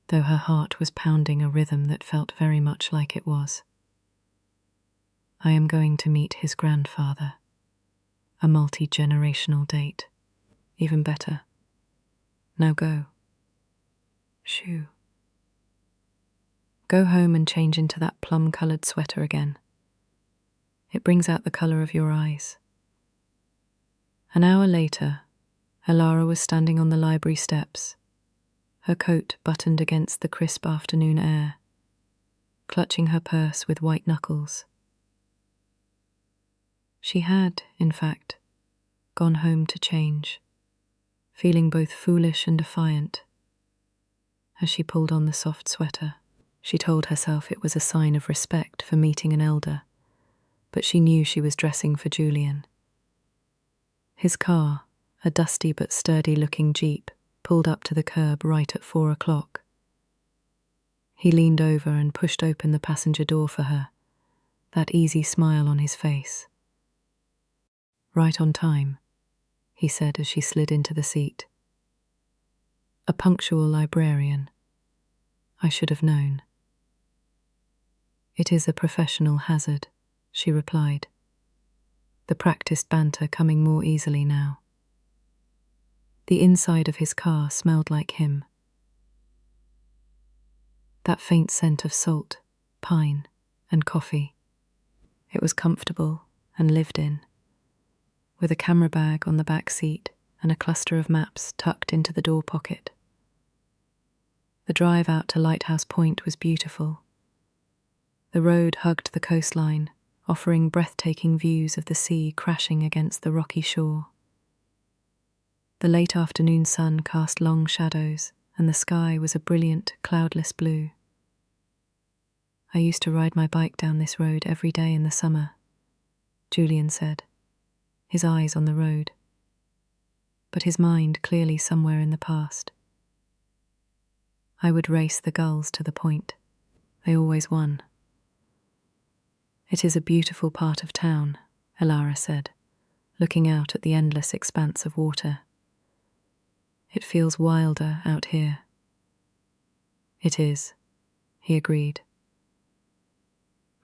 [SPEAKER 1] though her heart was pounding a rhythm that felt very much like it was. I am going to meet his grandfather. A multi-generational date. Even better. Now go. Shoo. Go home and change into that plum-coloured sweater again. It brings out the colour of your eyes. An hour later, Elara was standing on the library steps, her coat buttoned against the crisp afternoon air, clutching her purse with white knuckles. She had, in fact, gone home to change, feeling both foolish and defiant. As she pulled on the soft sweater, she told herself it was a sign of respect for meeting an elder, but she knew she was dressing for Julian. His car, a dusty but sturdy-looking jeep, pulled up to the curb right at 4 o'clock. He leaned over and pushed open the passenger door for her, that easy smile on his face. Right on time, he said as she slid into the seat. A punctual librarian. I should have known. It is a professional hazard, she replied, the practiced banter coming more easily now. The inside of his car smelled like him. That faint scent of salt, pine, and coffee. It was comfortable and lived in, with a camera bag on the back seat and a cluster of maps tucked into the door pocket. The drive out to Lighthouse Point was beautiful. The road hugged the coastline, offering breathtaking views of the sea crashing against the rocky shore. The late afternoon sun cast long shadows, and the sky was a brilliant, cloudless blue. I used to ride my bike down this road every day in the summer, Julian said, his eyes on the road, but his mind clearly somewhere in the past. I would race the gulls to the point. They always won. It is a beautiful part of town, Elara said, looking out at the endless expanse of water. It feels wilder out here. It is, he agreed.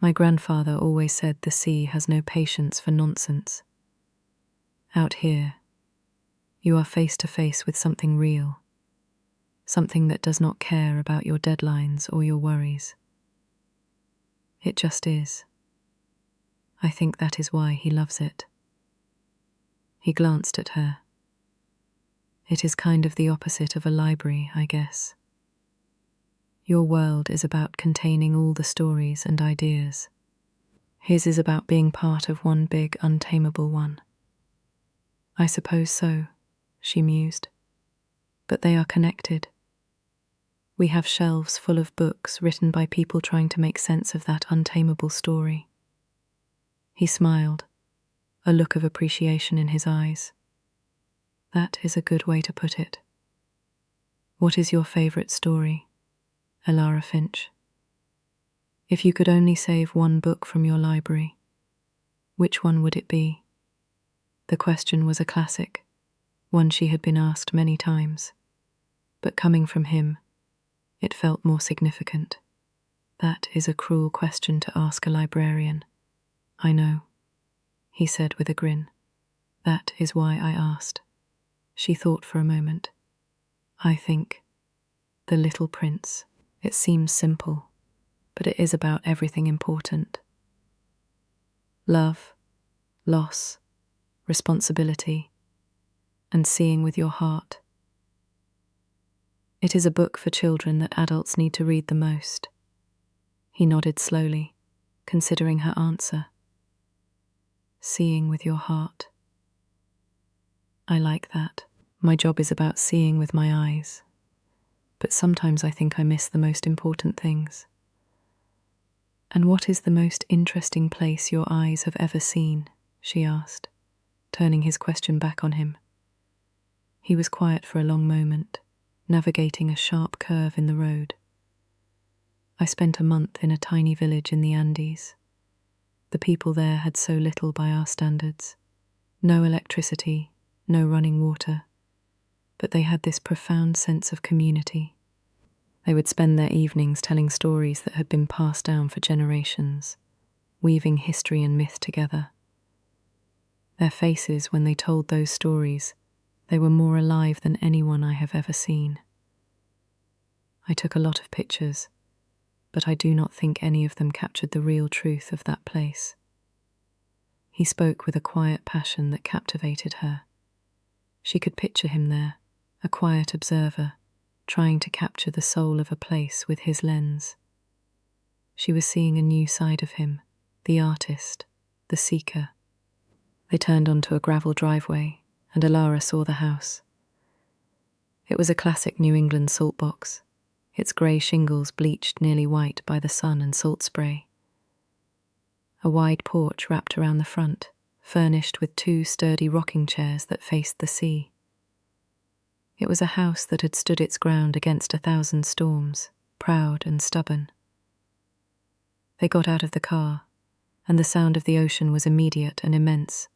[SPEAKER 1] My grandfather always said the sea has no patience for nonsense. Out here, you are face to face with something real, something that does not care about your deadlines or your worries. It just is. I think that is why he loves it. He glanced at her. It is kind of the opposite of a library, I guess. Your world is about containing all the stories and ideas. His is about being part of one big, untamable one. I suppose so, she mused. But they are connected. We have shelves full of books written by people trying to make sense of that untamable story. He smiled, a look of appreciation in his eyes. That is a good way to put it. What is your favourite story, Elara Finch? If you could only save one book from your library, which one would it be? The question was a classic, one she had been asked many times, but coming from him, it felt more significant. That is a cruel question to ask a librarian. I know, he said with a grin. That is why I asked. She thought for a moment. I think, The Little Prince. It seems simple, but it is about everything important. Love, loss, responsibility, and seeing with your heart. It is a book for children that adults need to read the most. He nodded slowly, considering her answer. Seeing with your heart. I like that. My job is about seeing with my eyes. But sometimes I think I miss the most important things. And what is the most interesting place your eyes have ever seen? She asked, turning his question back on him. He was quiet for a long moment, navigating a sharp curve in the road. I spent a month in a tiny village in the Andes. The people there had so little by our standards. No electricity, no running water, but they had this profound sense of community. They would spend their evenings telling stories that had been passed down for generations, weaving history and myth together. Their faces, when they told those stories, they were more alive than anyone I have ever seen. I took a lot of pictures, but I do not think any of them captured the real truth of that place. He spoke with a quiet passion that captivated her. She could picture him there, a quiet observer, trying to capture the soul of a place with his lens. She was seeing a new side of him, the artist, the seeker. They turned onto a gravel driveway, and Elara saw the house. It was a classic New England salt box, its grey shingles bleached nearly white by the sun and salt spray. A wide porch wrapped around the front, furnished with 2 sturdy rocking chairs that faced the sea. It was a house that had stood its ground against 1,000 storms, proud and stubborn. They got out of the car, and the sound of the ocean was immediate and immense.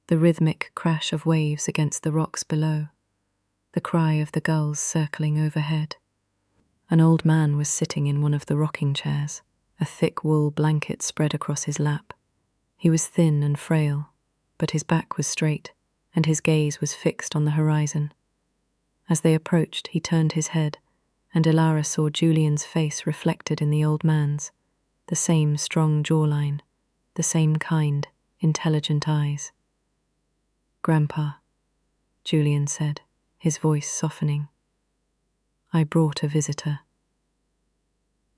[SPEAKER 1] The rhythmic crash of waves against the rocks below, the cry of the gulls circling overhead. An old man was sitting in one of the rocking chairs, a thick wool blanket spread across his lap. He was thin and frail, but his back was straight, and his gaze was fixed on the horizon. As they approached, he turned his head, and Elara saw Julian's face reflected in the old man's, the same strong jawline, the same kind, intelligent eyes. "Grandpa," Julian said, his voice softening. "I brought a visitor.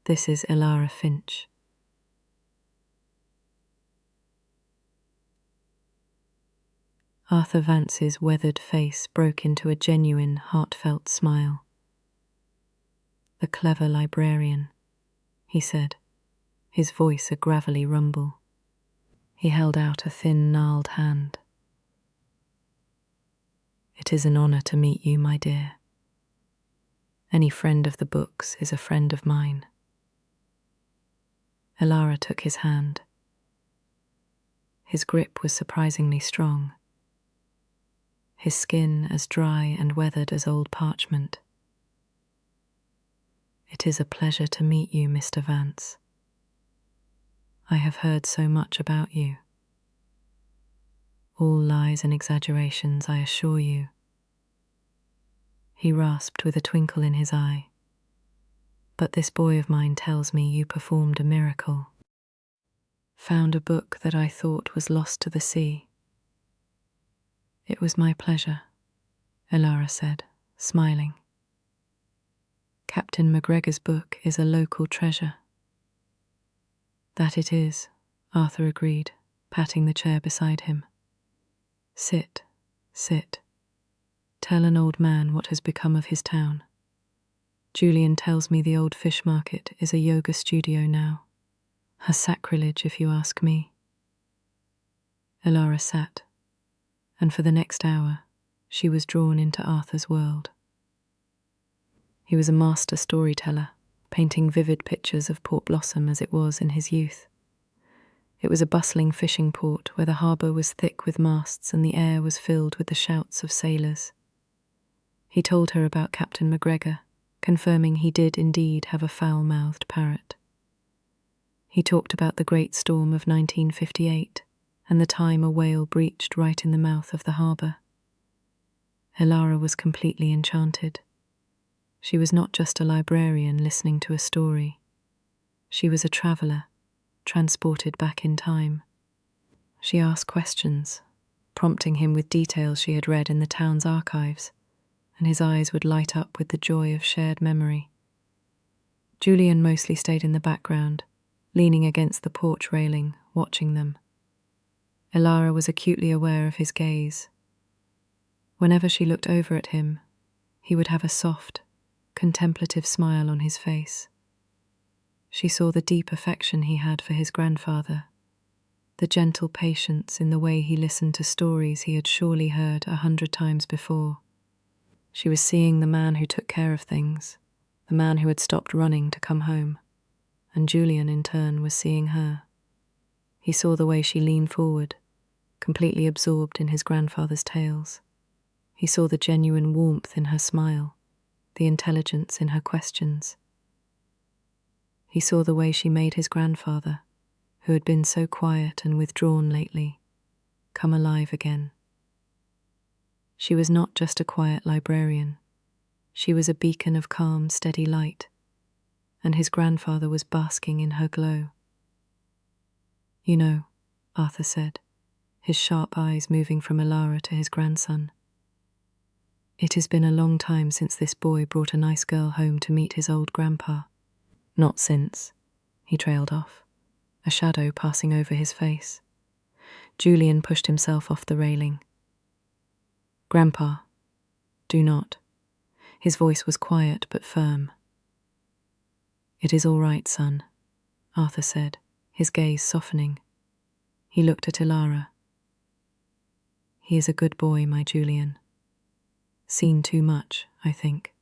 [SPEAKER 1] This is Elara Finch." Arthur Vance's weathered face broke into a genuine, heartfelt smile. "The clever librarian," he said, his voice a gravelly rumble. He held out a thin, gnarled hand. "It is an honor to meet you, my dear. Any friend of the books is a friend of mine." Elara took his hand. His grip was surprisingly strong, his skin as dry and weathered as old parchment. "It is a pleasure to meet you, Mr. Vance. I have heard so much about you. All lies and exaggerations, I assure you." He rasped with a twinkle in his eye. "But this boy of mine tells me you performed a miracle. Found a book that I thought was lost to the sea." "It was my pleasure," Elara said, smiling. "Captain McGregor's book is a local treasure." "That it is," Arthur agreed, patting the chair beside him. "Sit, sit. Tell an old man what has become of his town. Julian tells me the old fish market is a yoga studio now. A sacrilege, if you ask me." Elara sat, and for the next hour she was drawn into Arthur's world. He was a master storyteller, painting vivid pictures of Port Blossom as it was in his youth. It was a bustling fishing port where the harbour was thick with masts and the air was filled with the shouts of sailors. He told her about Captain McGregor, confirming he did indeed have a foul-mouthed parrot. He talked about the great storm of 1958 and the time a whale breached right in the mouth of the harbour. Elara was completely enchanted. She was not just a librarian listening to a story. She was a traveller, transported back in time. She asked questions, prompting him with details she had read in the town's archives, and his eyes would light up with the joy of shared memory. Julian mostly stayed in the background, leaning against the porch railing, watching them. Elara was acutely aware of his gaze. Whenever she looked over at him, he would have a soft, contemplative smile on his face. She saw the deep affection he had for his grandfather, the gentle patience in the way he listened to stories he had surely heard 100 times before. She was seeing the man who took care of things, the man who had stopped running to come home, and Julian in turn was seeing her. He saw the way she leaned forward, completely absorbed in his grandfather's tales. He saw the genuine warmth in her smile, the intelligence in her questions. He saw the way she made his grandfather, who had been so quiet and withdrawn lately, come alive again. She was not just a quiet librarian. She was a beacon of calm, steady light, and his grandfather was basking in her glow. "You know," Arthur said, his sharp eyes moving from Elara to his grandson, "it has been a long time since this boy brought a nice girl home to meet his old grandpa." "Not since," he trailed off, a shadow passing over his face. Julian pushed himself off the railing. "Grandpa, do not." His voice was quiet but firm. "It is all right, son," Arthur said, his gaze softening. He looked at Elara. "He is a good boy, my Julian. Seen too much, I think.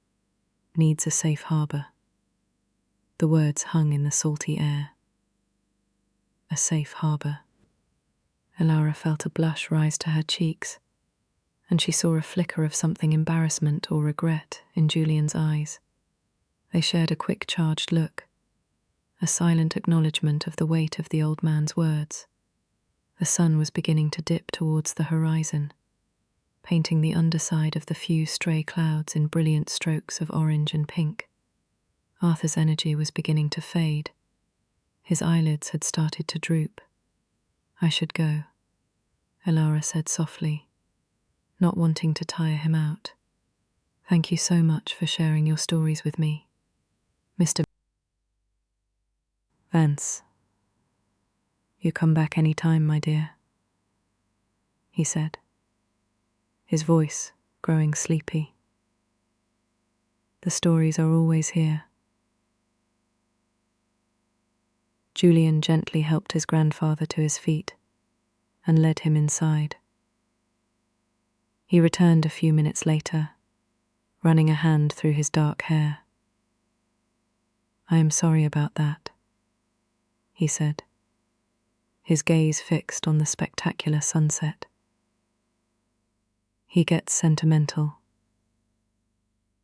[SPEAKER 1] Needs a safe harbour." The words hung in the salty air. A safe harbour. Elara felt a blush rise to her cheeks, and she saw a flicker of something embarrassment or regret in Julian's eyes. They shared a quick charged look, a silent acknowledgement of the weight of the old man's words. The sun was beginning to dip towards the horizon, painting the underside of the few stray clouds in brilliant strokes of orange and pink. Arthur's energy was beginning to fade. His eyelids had started to droop. "I should go," Elara said softly, not wanting to tire him out. "Thank you so much for sharing your stories with me, Mr. Vance. You come back any time, my dear," he said, his voice growing sleepy. "The stories are always here." Julian gently helped his grandfather to his feet and led him inside. He returned a few minutes later, running a hand through his dark hair. "I am sorry about that," he said, his gaze fixed on the spectacular sunset. "He gets sentimental.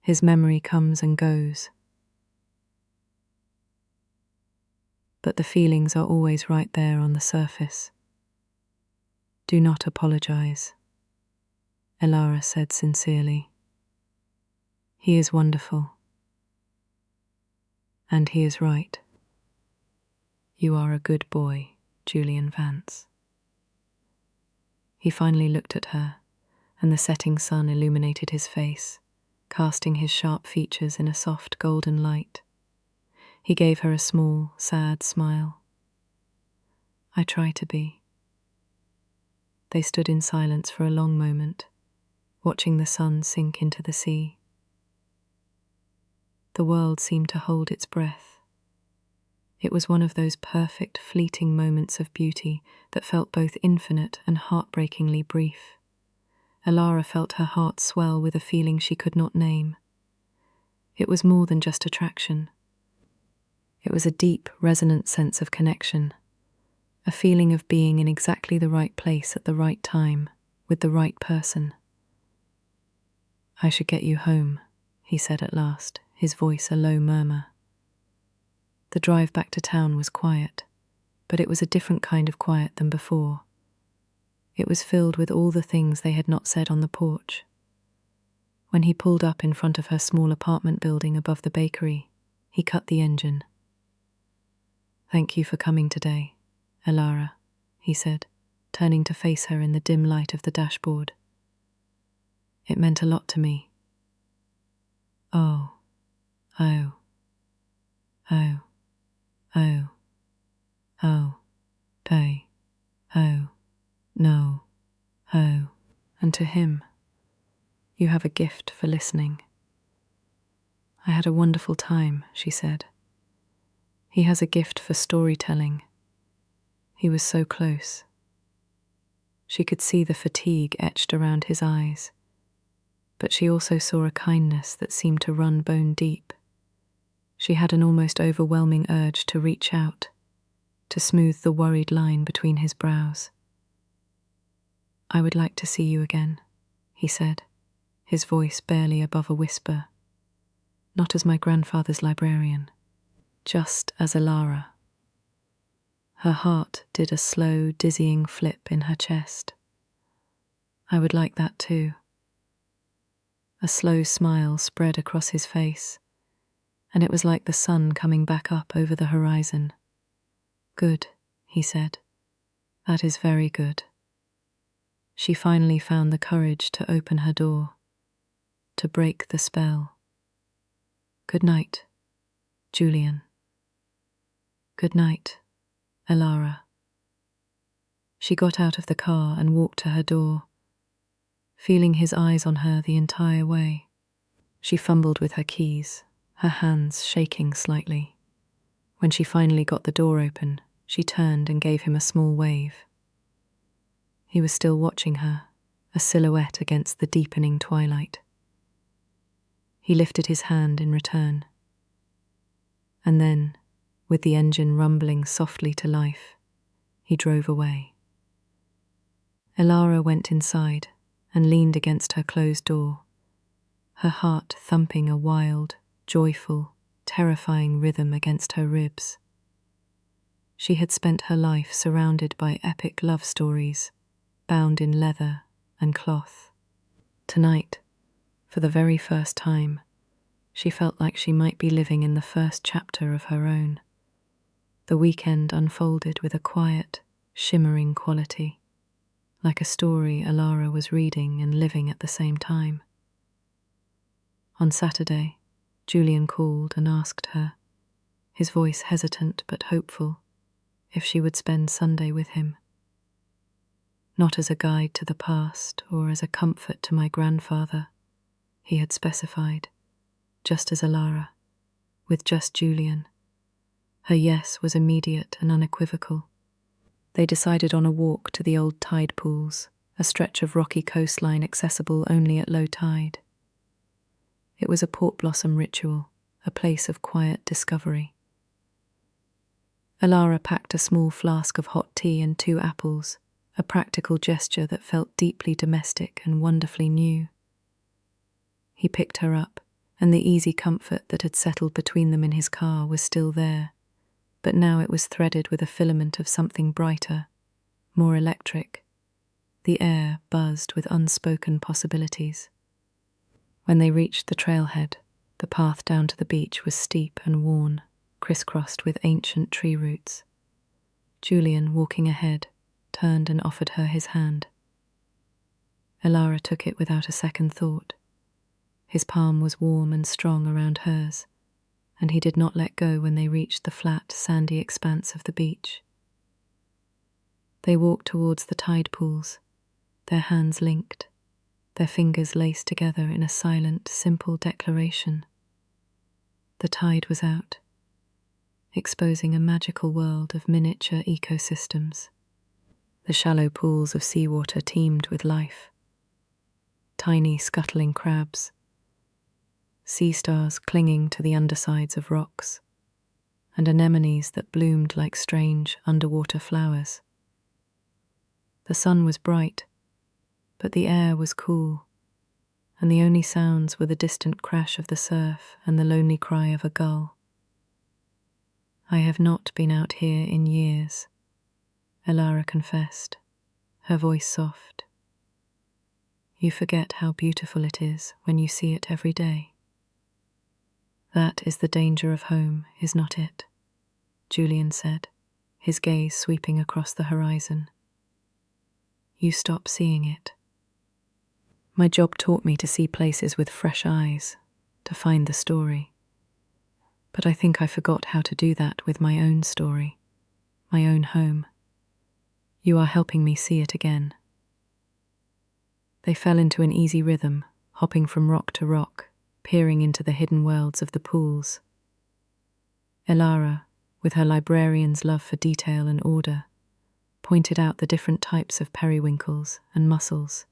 [SPEAKER 1] His memory comes and goes. But the feelings are always right there on the surface. Do not apologize," Elara said sincerely. "He is wonderful. And he is right. You are a good boy, Julian Vance." He finally looked at her, and the setting sun illuminated his face, casting his sharp features in a soft golden light. He gave her a small, sad smile. "I try to be." They stood in silence for a long moment, watching the sun sink into the sea. The world seemed to hold its breath. It was one of those perfect, fleeting moments of beauty that felt both infinite and heartbreakingly brief. Elara felt her heart swell with a feeling she could not name. It was more than just attraction. It was a deep, resonant sense of connection, a feeling of being in exactly the right place at the right time, with the right person. "I should get you home," he said at last, his voice a low murmur. The drive back to town was quiet, but it was a different kind of quiet than before. It was filled with all the things they had not said on the porch. When he pulled up in front of her small apartment building above the bakery, he cut the engine. "Thank you for coming today, Elara," he said, turning to face her in the dim light of the dashboard. "It meant a lot to me." Oh, oh, oh, oh, oh, pay, oh, no, oh. And to him, You have a gift for listening. I had a wonderful time, she said. He has a gift for storytelling. He was so close. She could see the fatigue etched around his eyes, but she also saw a kindness that seemed to run bone deep. She had an almost overwhelming urge to reach out, to smooth the worried line between his brows. I would like to see you again, he said, his voice barely above a whisper. Not as my grandfather's librarian, just as Elara. Her heart did a slow, dizzying flip in her chest. I would like that too. A slow smile spread across his face, and it was like the sun coming back up over the horizon. Good, he said. That is very good. She finally found the courage to open her door, to break the spell. Good night, Julian. Good night, Elara. She got out of the car and walked to her door, feeling his eyes on her the entire way. She fumbled with her keys, her hands shaking slightly. When she finally got the door open, she turned and gave him a small wave. He was still watching her, a silhouette against the deepening twilight. He lifted his hand in return. And then, with the engine rumbling softly to life, he drove away. Elara went inside and leaned against her closed door, her heart thumping a wild, joyful, terrifying rhythm against her ribs. She had spent her life surrounded by epic love stories, bound in leather and cloth. Tonight, for the very first time, she felt like she might be living in the first chapter of her own. The weekend unfolded with a quiet, shimmering quality, like a story Elara was reading and living at the same time. On Saturday, Julian called and asked her, his voice hesitant but hopeful, if she would spend Sunday with him. Not as a guide to the past or as a comfort to my grandfather, he had specified, just as Elara, with just Julian. Her yes was immediate and unequivocal. They decided on a walk to the old tide pools, a stretch of rocky coastline accessible only at low tide. It was a port blossom ritual, a place of quiet discovery. Elara packed a small flask of hot tea and 2 apples, a practical gesture that felt deeply domestic and wonderfully new. He picked her up, and the easy comfort that had settled between them in his car was still there, but now it was threaded with a filament of something brighter, more electric. The air buzzed with unspoken possibilities. When they reached the trailhead, the path down to the beach was steep and worn, crisscrossed with ancient tree roots. Julian, walking ahead, turned and offered her his hand. Elara took it without a second thought. His palm was warm and strong around hers, and he did not let go when they reached the flat, sandy expanse of the beach. They walked towards the tide pools, their hands linked, their fingers laced together in a silent, simple declaration. The tide was out, exposing a magical world of miniature ecosystems. The shallow pools of seawater teemed with life. Tiny scuttling crabs, sea stars clinging to the undersides of rocks, and anemones that bloomed like strange underwater flowers. The sun was bright, but the air was cool, and the only sounds were the distant crash of the surf and the lonely cry of a gull. I have not been out here in years, Elara confessed, her voice soft. You forget how beautiful it is when you see it every day. That is the danger of home, is not it? Julian said, his gaze sweeping across the horizon. You stop seeing it. My job taught me to see places with fresh eyes, to find the story. But I think I forgot how to do that with my own story, my own home. You are helping me see it again. They fell into an easy rhythm, hopping from rock to rock, peering into the hidden worlds of the pools. Elara, with her librarian's love for detail and order, pointed out the different types of periwinkles and mussels.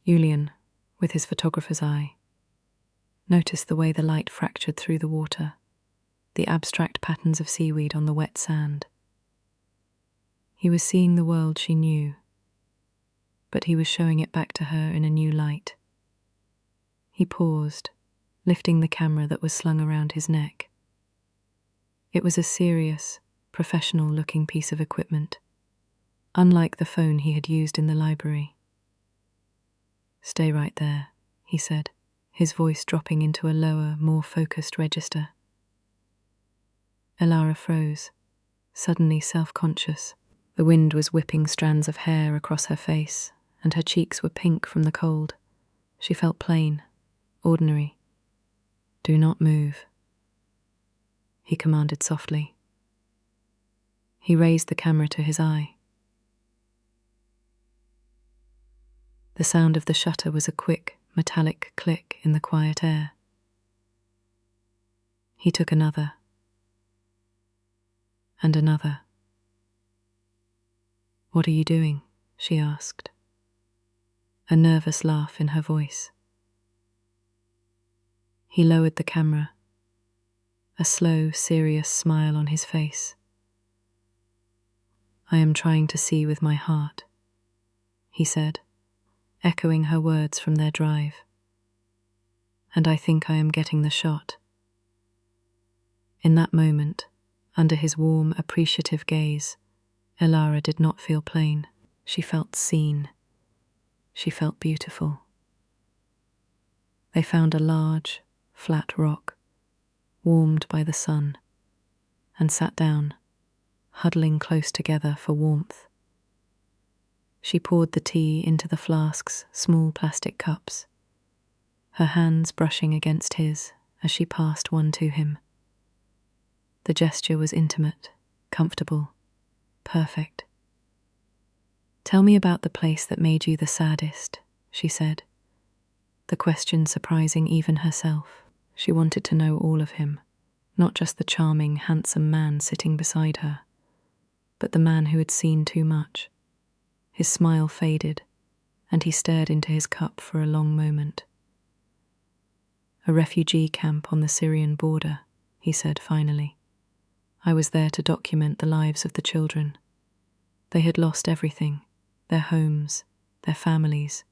[SPEAKER 1] Julian, with his photographer's eye, noticed the way the light fractured through the water, the abstract patterns of seaweed on the wet sand. He was seeing the world she knew, but he was showing it back to her in a new light. He paused, lifting the camera that was slung around his neck. It was a serious, professional-looking piece of equipment, unlike the phone he had used in the library. "Stay right there," he said, his voice dropping into a lower, more focused register. Elara froze, suddenly self-conscious. The wind was whipping strands of hair across her face, and her cheeks were pink from the cold. She felt plain, ordinary. "Do not move," he commanded softly. He raised the camera to his eye. The sound of the shutter was a quick, metallic click in the quiet air. He took another, and another. "What are you doing?" she asked, a nervous laugh in her voice. He lowered the camera, a slow, serious smile on his face. "I am trying to see with my heart," he said, echoing her words from their drive. "And I think I am getting the shot." In that moment, under his warm, appreciative gaze, Elara did not feel plain. She felt seen. She felt beautiful. They found a large, flat rock, warmed by the sun, and sat down, huddling close together for warmth. She poured the tea into the flask's small plastic cups, her hands brushing against his as she passed one to him. The gesture was intimate, comfortable, perfect. "Tell me about the place that made you the saddest," she said, the question surprising even herself. She wanted to know all of him, not just the charming, handsome man sitting beside her, but the man who had seen too much. His smile faded, and he stared into his cup for a long moment. "A refugee camp on the Syrian border," he said finally. "I was there to document the lives of the children. They had lost everything, their homes, their families,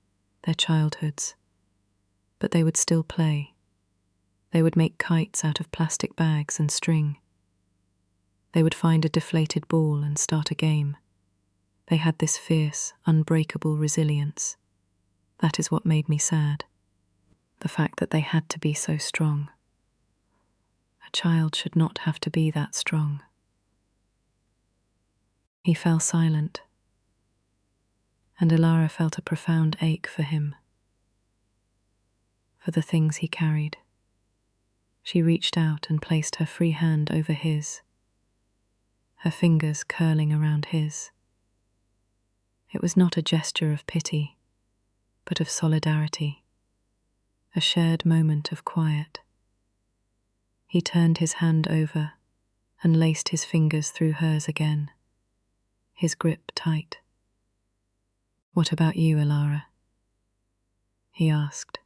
[SPEAKER 1] their childhoods. But they would still play. They would make kites out of plastic bags and string. They would find a deflated ball and start a game. They had this fierce, unbreakable resilience. That is what made me sad. The fact that they had to be so strong. A child should not have to be that strong." He fell silent, and Elara felt a profound ache for him, for the things he carried. She reached out and placed her free hand over his, her fingers curling around his. It was not a gesture of pity, but of solidarity, a shared moment of quiet. He turned his hand over and laced his fingers through hers again, his grip tight. "What about you, Elara?" he asked,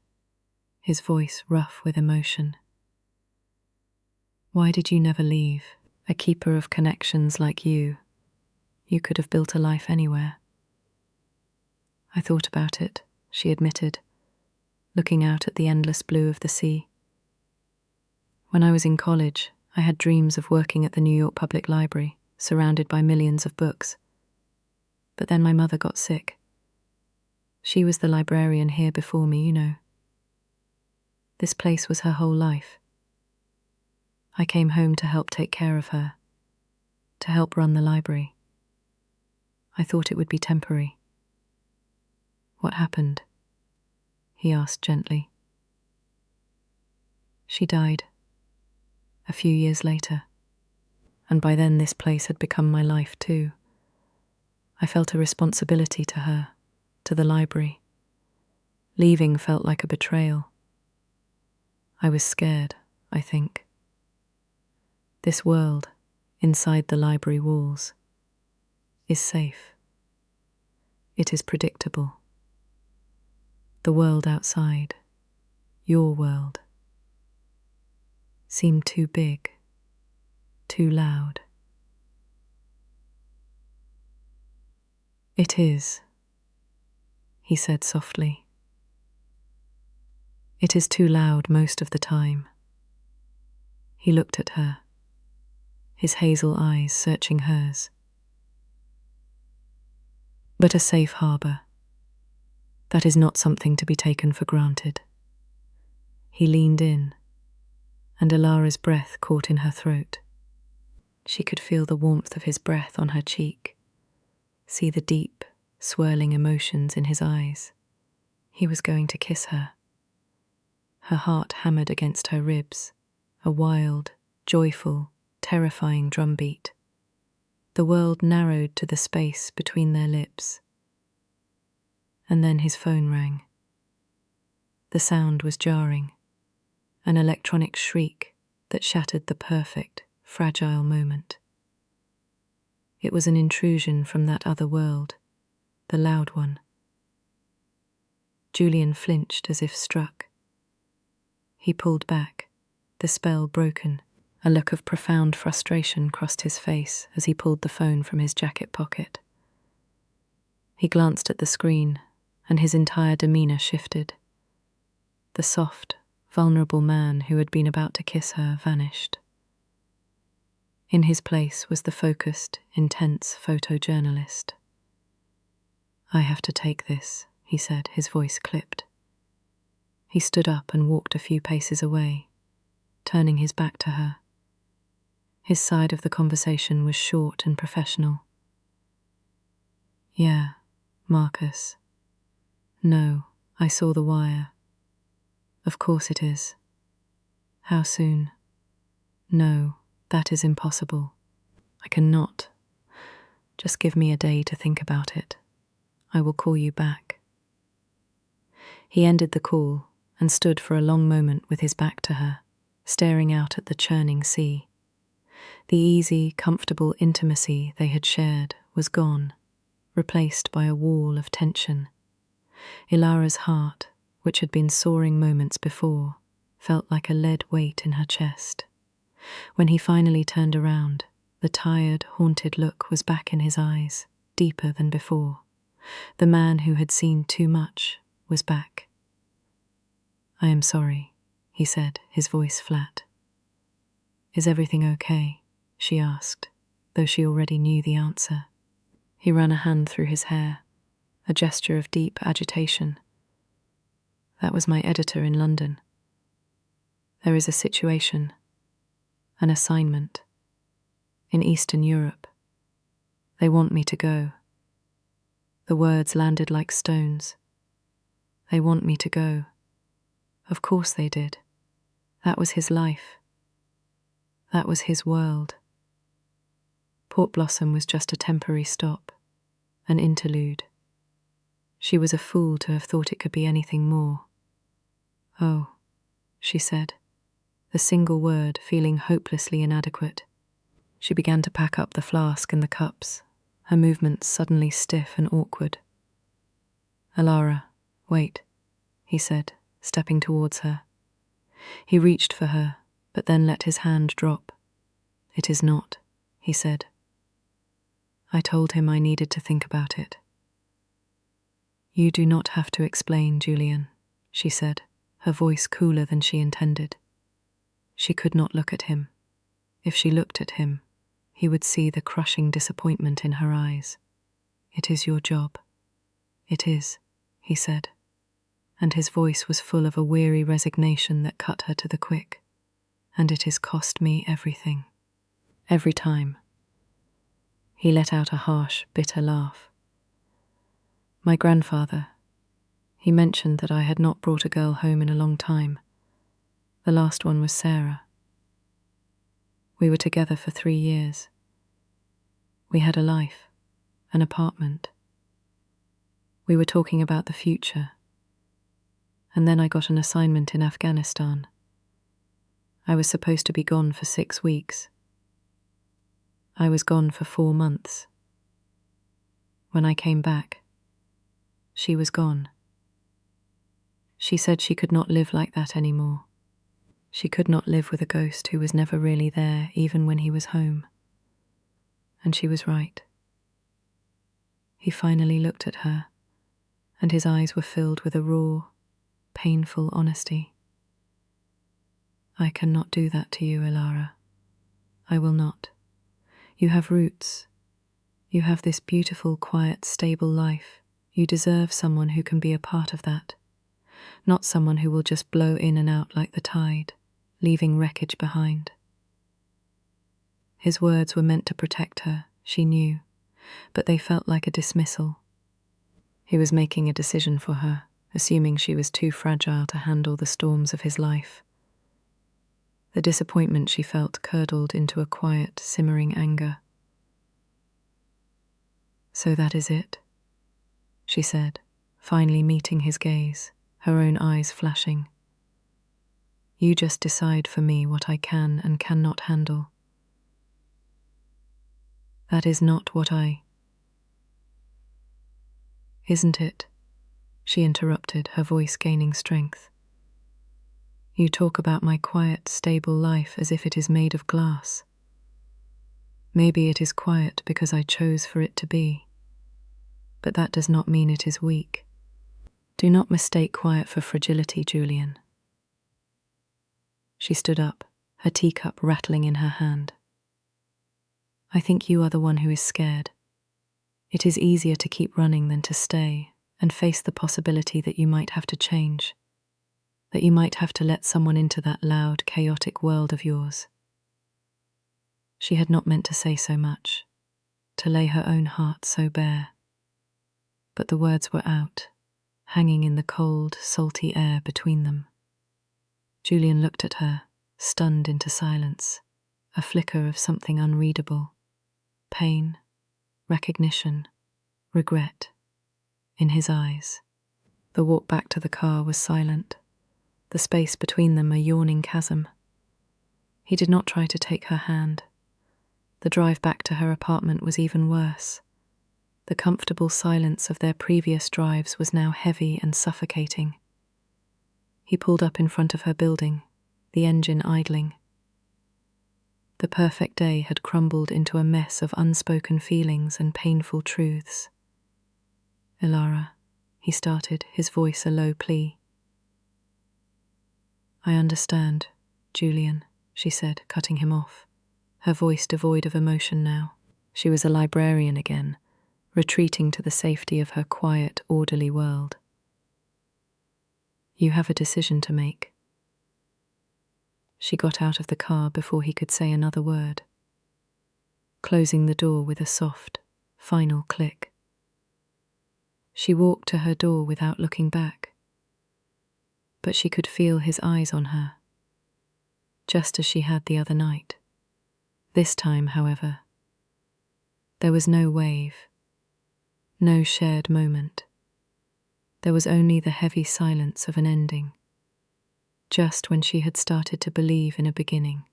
[SPEAKER 1] his voice rough with emotion. "Why did you never leave? A keeper of connections like you could have built a life anywhere." "I thought about it," she admitted, looking out at the endless blue of the sea. "When I was in college, I had dreams of working at the New York Public Library, surrounded by millions of books. But then my mother got sick. She was the librarian here before me, you know. This place was her whole life. I came home to help take care of her, to help run the library. I thought it would be temporary." "What happened?" he asked gently. "She died. A few years later. And by then this place had become my life too. I felt a responsibility to her, to the library. Leaving felt like a betrayal. I was scared, I think. This world, inside the library walls, is safe. It is predictable. The world outside, your world, seemed too big, too loud. It is, he said softly. It is too loud most of the time. He looked at her, his hazel eyes searching hers. But a safe harbour, that is not something to be taken for granted. He leaned in, and Elara's breath caught in her throat. She could feel the warmth of his breath on her cheek, see the deep, swirling emotions in his eyes. He was going to kiss her. Her heart hammered against her ribs, a wild, joyful, terrifying drumbeat. The world narrowed to the space between their lips. And then his phone rang. The sound was jarring, an electronic shriek that shattered the perfect, fragile moment. It was an intrusion from that other world, the loud one. Julian flinched as if struck. He pulled back, the spell broken. A look of profound frustration crossed his face as he pulled the phone from his jacket pocket. He glanced at the screen, and his entire demeanour shifted. The soft, vulnerable man who had been about to kiss her vanished. In his place was the focused, intense photojournalist. "I have to take this," he said, his voice clipped. He stood up and walked a few paces away, turning his back to her. His side of the conversation was short and professional. "Yeah, Marcus. No, I saw the wire. Of course it is. How soon? No, that is impossible. I cannot. Just give me a day to think about it. I will call you back." He ended the call and stood for a long moment with his back to her, staring out at the churning sea. The easy, comfortable intimacy they had shared was gone, replaced by a wall of tension. Elara's heart, which had been soaring moments before, felt like a lead weight in her chest. When he finally turned around, the tired, haunted look was back in his eyes, deeper than before. The man who had seen too much was back. "I am sorry," he said, his voice flat. "Is everything okay?" she asked, though she already knew the answer. He ran a hand through his hair, a gesture of deep agitation. "That was my editor in London. There is a situation, an assignment, in Eastern Europe. They want me to go." The words landed like stones. "They want me to go." Of course they did. That was his life. That was his world. Port Blossom was just a temporary stop, an interlude. She was a fool to have thought it could be anything more. "Oh," she said, the single word feeling hopelessly inadequate. She began to pack up the flask and the cups, her movements suddenly stiff and awkward. "Elara, wait," he said, stepping towards her. He reached for her, but then let his hand drop. "It is not," he said. I told him I needed to think about it. "You do not have to explain, Julian," she said, her voice cooler than she intended. She could not look at him. If she looked at him, he would see the crushing disappointment in her eyes. "It is your job." "It is," he said, and his voice was full of a weary resignation that cut her to the quick. "And it has cost me everything. Every time." He let out a harsh, bitter laugh. "My grandfather, he mentioned that I had not brought a girl home in a long time. The last one was Sarah. We were together for 3 years. We had a life, an apartment. We were talking about the future. And then I got an assignment in Afghanistan. I was supposed to be gone for 6 weeks. I was gone for 4 months. When I came back, she was gone. She said she could not live like that anymore. She could not live with a ghost who was never really there, even when he was home. And she was right. He finally looked at her, and his eyes were filled with a raw, painful honesty. I cannot do that to you, Elara. I will not. You have roots. You have this beautiful, quiet, stable life. You deserve someone who can be a part of that, not someone who will just blow in and out like the tide, leaving wreckage behind. His words were meant to protect her, she knew, but they felt like a dismissal. He was making a decision for her, assuming she was too fragile to handle the storms of his life. The disappointment she felt curdled into a quiet, simmering anger. "So that is it," she said, finally meeting his gaze, her own eyes flashing. "You just decide for me what I can and cannot handle." "That is not what Isn't it?" she interrupted, her voice gaining strength. "You talk about my quiet, stable life as if it is made of glass. Maybe it is quiet because I chose for it to be, but that does not mean it is weak. Do not mistake quiet for fragility, Julian." She stood up, her teacup rattling in her hand. "I think you are the one who is scared. It is easier to keep running than to stay and face the possibility that you might have to change, that you might have to let someone into that loud, chaotic world of yours." She had not meant to say so much, to lay her own heart so bare. But the words were out, hanging in the cold, salty air between them. Julian looked at her, stunned into silence, a flicker of something unreadable, pain, recognition, regret, in his eyes. The walk back to the car was silent, the space between them a yawning chasm. He did not try to take her hand. The drive back to her apartment was even worse. The comfortable silence of their previous drives was now heavy and suffocating. He pulled up in front of her building, the engine idling. The perfect day had crumbled into a mess of unspoken feelings and painful truths. "Elara," he started, his voice a low plea. "I understand, Julian," she said, cutting him off, her voice devoid of emotion now. She was a librarian again, retreating to the safety of her quiet, orderly world. "You have a decision to make." She got out of the car before he could say another word, closing the door with a soft, final click. She walked to her door without looking back, but she could feel his eyes on her, just as she had the other night. This time, however, there was no wave, no shared moment. There was only the heavy silence of an ending, just when she had started to believe in a beginning.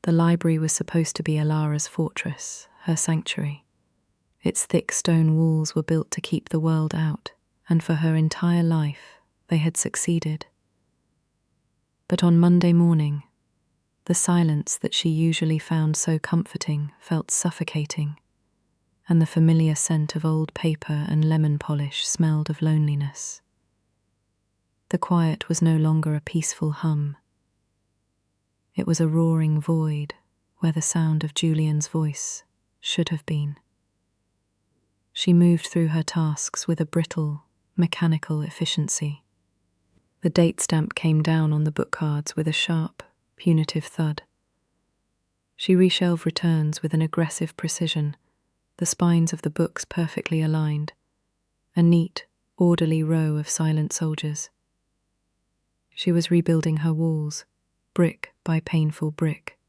[SPEAKER 1] The library was supposed to be Elara's fortress, her sanctuary. Its thick stone walls were built to keep the world out, and for her entire life they had succeeded. But on Monday morning, the silence that she usually found so comforting felt suffocating, and the familiar scent of old paper and lemon polish smelled of loneliness. The quiet was no longer a peaceful hum. It was a roaring void where the sound of Julian's voice should have been. She moved through her tasks with a brittle, mechanical efficiency. The date stamp came down on the book cards with a sharp, punitive thud. She reshelved returns with an aggressive precision, the spines of the books perfectly aligned, a neat, orderly row of silent soldiers. She was rebuilding her walls, brick by painful brick.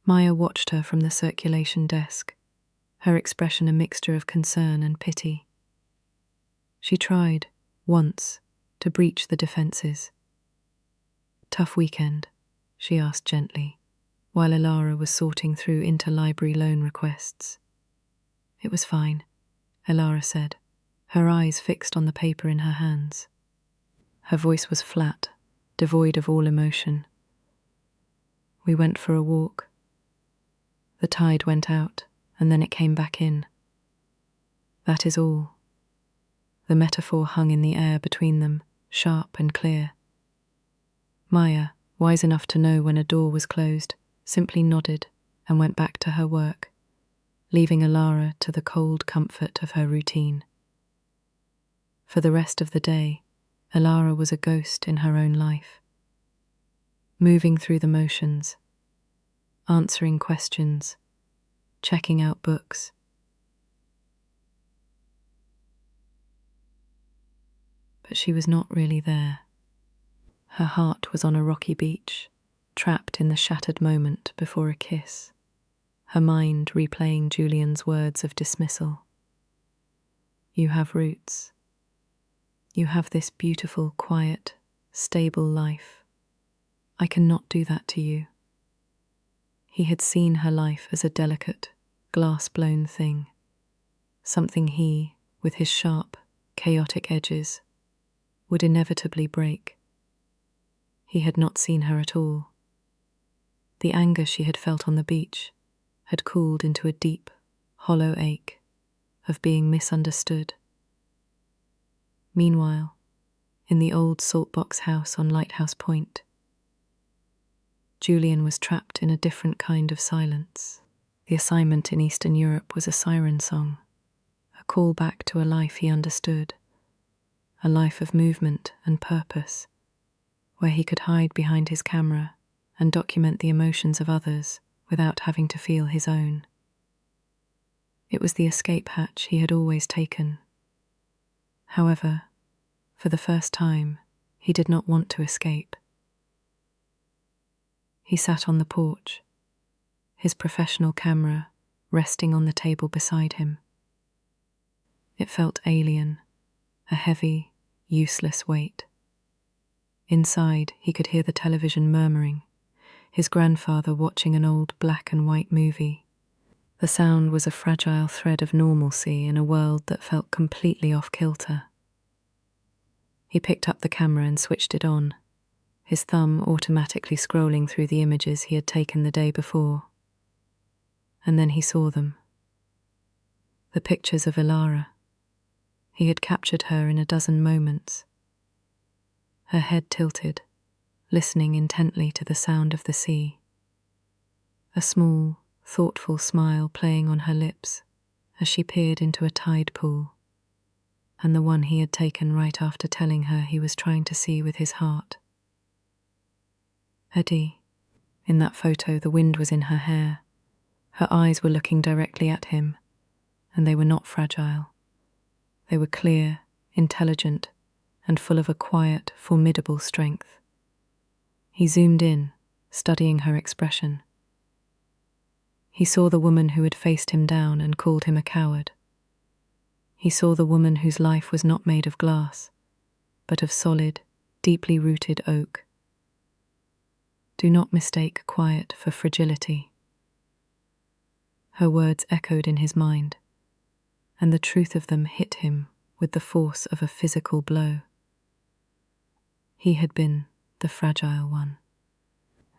[SPEAKER 1] Maya watched her from the circulation desk, her expression a mixture of concern and pity. She tried, once, to breach the defences. "Tough weekend?" she asked gently, while Elara was sorting through interlibrary loan requests. "It was fine," Elara said, her eyes fixed on the paper in her hands. Her voice was flat, devoid of all emotion. "We went for a walk. The tide went out, and then it came back in. That is all." The metaphor hung in the air between them, sharp and clear. Maya, wise enough to know when a door was closed, simply nodded and went back to her work, leaving Elara to the cold comfort of her routine. For the rest of the day, Elara was a ghost in her own life, moving through the motions, answering questions, checking out books. But she was not really there. Her heart was on a rocky beach, trapped in the shattered moment before a kiss, her mind replaying Julian's words of dismissal. "You have roots. You have this beautiful, quiet, stable life. I cannot do that to you." He had seen her life as a delicate, glass-blown thing, something he, with his sharp, chaotic edges, would inevitably break. He had not seen her at all. The anger she had felt on the beach had cooled into a deep, hollow ache of being misunderstood. Meanwhile, in the old saltbox house on Lighthouse Point, Julian was trapped in a different kind of silence. The assignment in Eastern Europe was a siren song, a call back to a life he understood, a life of movement and purpose, where he could hide behind his camera and document the emotions of others without having to feel his own. It was the escape hatch he had always taken. However, for the first time, he did not want to escape. He sat on the porch, his professional camera resting on the table beside him. It felt alien, a heavy, useless weight. Inside, he could hear the television murmuring, his grandfather watching an old black and white movie. The sound was a fragile thread of normalcy in a world that felt completely off kilter. He picked up the camera and switched it on, his thumb automatically scrolling through the images he had taken the day before. And then he saw them. The pictures of Elara. He had captured her in a dozen moments. Her head tilted, listening intently to the sound of the sea. A small, thoughtful smile playing on her lips as she peered into a tide pool, and the one he had taken right after telling her he was trying to see with his heart. Eddie. In that photo, the wind was in her hair. Her eyes were looking directly at him, and they were not fragile. They were clear, intelligent, and full of a quiet, formidable strength. He zoomed in, studying her expression. He saw the woman who had faced him down and called him a coward. He saw the woman whose life was not made of glass, but of solid, deeply rooted oak. Do not mistake quiet for fragility. Her words echoed in his mind, and the truth of them hit him with the force of a physical blow. He had been the fragile one.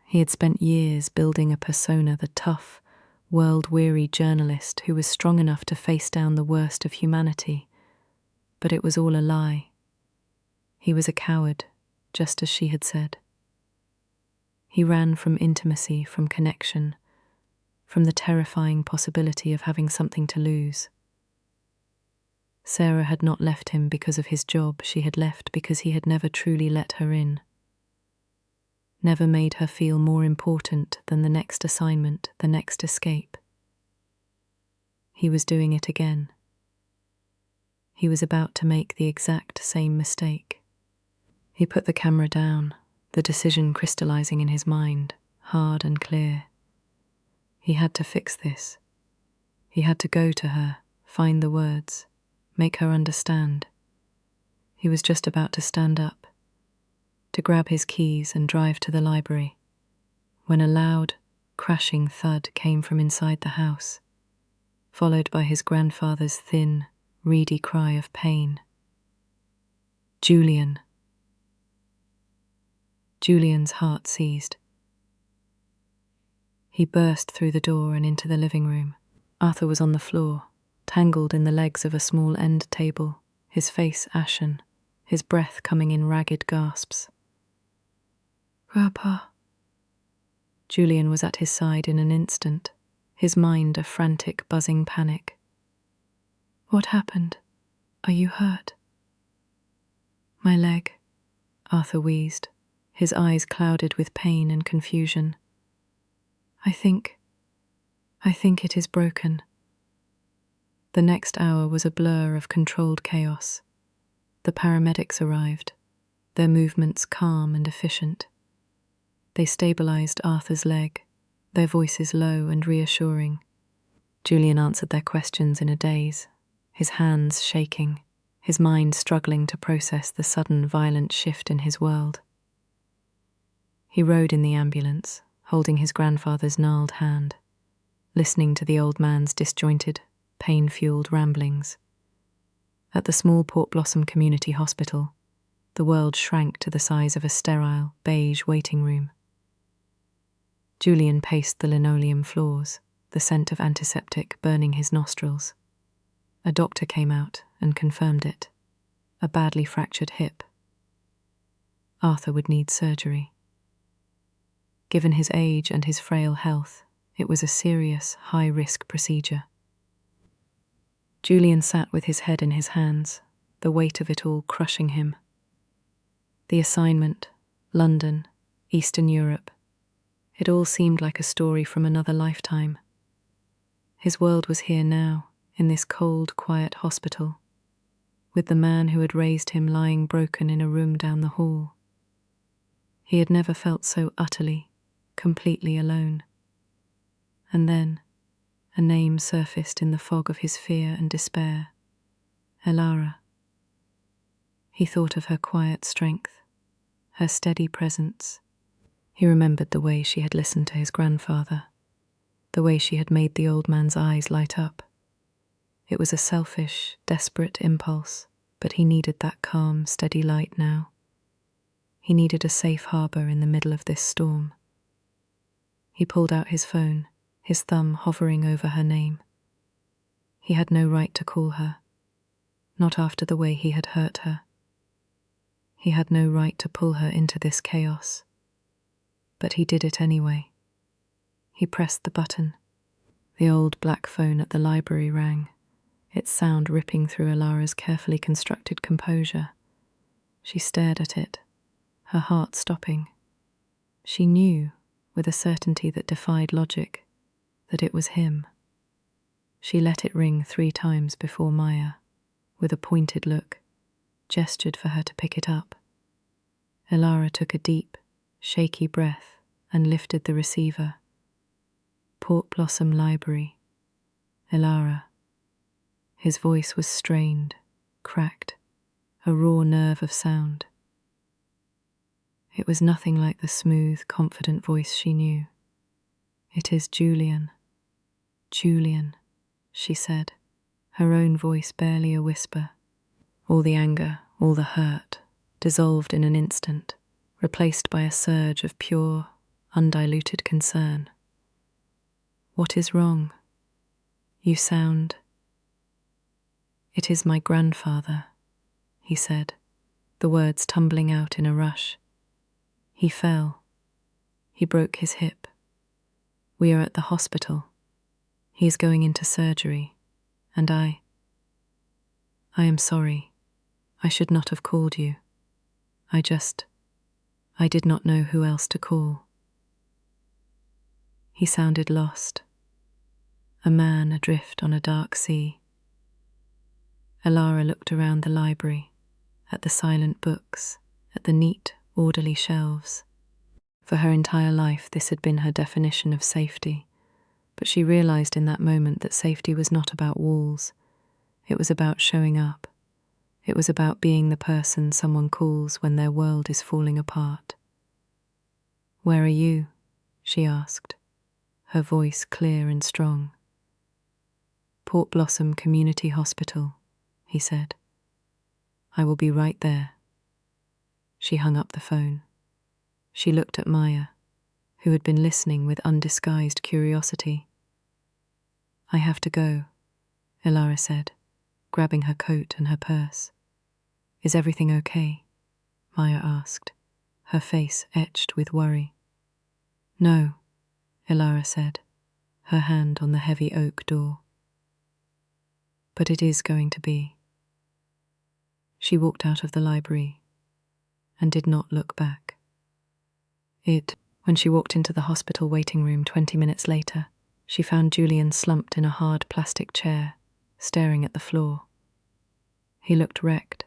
[SPEAKER 1] He had spent years building a persona, the tough, world-weary journalist who was strong enough to face down the worst of humanity, but it was all a lie. He was a coward, just as she had said. He ran from intimacy, from connection, from the terrifying possibility of having something to lose. Sarah had not left him because of his job. She had left because he had never truly let her in. Never made her feel more important than the next assignment, the next escape. He was doing it again. He was about to make the exact same mistake. He put the camera down, the decision crystallizing in his mind, hard and clear. He had to fix this. He had to go to her, find the words, make her understand. He was just about to stand up, to grab his keys and drive to the library, when a loud, crashing thud came from inside the house, followed by his grandfather's thin, reedy cry of pain. "Julian!" Julian's heart seized. He burst through the door and into the living room. Arthur was on the floor, tangled in the legs of a small end table, his face ashen, his breath coming in ragged gasps. "Grandpa." Julian was at his side in an instant, his mind a frantic, buzzing panic. "What happened? Are you hurt?" "My leg," Arthur wheezed, his eyes clouded with pain and confusion. I think it is broken." The next hour was a blur of controlled chaos. The paramedics arrived, their movements calm and efficient. They stabilized Arthur's leg, their voices low and reassuring. Julian answered their questions in a daze, his hands shaking, his mind struggling to process the sudden violent shift in his world. He rode in the ambulance, holding his grandfather's gnarled hand, listening to the old man's disjointed, pain-fueled ramblings. At the small Port Blossom Community Hospital, the world shrank to the size of a sterile, beige waiting room. Julian paced the linoleum floors, the scent of antiseptic burning his nostrils. A doctor came out and confirmed it. A badly fractured hip. Arthur would need surgery. Given his age and his frail health, it was a serious, high-risk procedure. Julian sat with his head in his hands, the weight of it all crushing him. The assignment, London, Eastern Europe, it all seemed like a story from another lifetime. His world was here now, in this cold, quiet hospital, with the man who had raised him lying broken in a room down the hall. He had never felt so utterly, completely alone. And then, a name surfaced in the fog of his fear and despair. Elara. He thought of her quiet strength, her steady presence. He remembered the way she had listened to his grandfather, the way she had made the old man's eyes light up. It was a selfish, desperate impulse, but he needed that calm, steady light now. He needed a safe harbour in the middle of this storm. He pulled out his phone, his thumb hovering over her name. He had no right to call her, not after the way he had hurt her. He had no right to pull her into this chaos. But he did it anyway. He pressed the button. The old black phone at the library rang, its sound ripping through Elara's carefully constructed composure. She stared at it, her heart stopping. She knew, with a certainty that defied logic, that it was him. She let it ring 3 times before Maya, with a pointed look, gestured for her to pick it up. Elara took a deep, shaky breath and lifted the receiver. Port Blossom Library. Elara. His voice was strained, cracked, a raw nerve of sound. It was nothing like the smooth, confident voice she knew. "It is Julian. Julian," she said, her own voice barely a whisper. All the anger, all the hurt, dissolved in an instant, replaced by a surge of pure, undiluted concern. "What is wrong? You sound—" "It is my grandfather," he said, the words tumbling out in a rush. "He fell. He broke his hip. We are at the hospital. He is going into surgery, and I am sorry. I should not have called you. I did not know who else to call." He sounded lost, a man adrift on a dark sea. Elara looked around the library, at the silent books, at the neat, orderly shelves. For her entire life this had been her definition of safety, but she realized in that moment that safety was not about walls. It was about showing up, It was about being the person someone calls when their world is falling apart. "Where are you?" she asked, her voice clear and strong. "Port Blossom Community Hospital," he said. "I will be right there." She hung up the phone. She looked at Maya, who had been listening with undisguised curiosity. "I have to go," Elara said, grabbing her coat and her purse. "Is everything okay?" Maya asked, her face etched with worry. "No," Elara said, her hand on the heavy oak door. "But it is going to be." She walked out of the library and did not look back. When she walked into the hospital waiting room 20 minutes later, she found Julian slumped in a hard plastic chair, staring at the floor. He looked wrecked.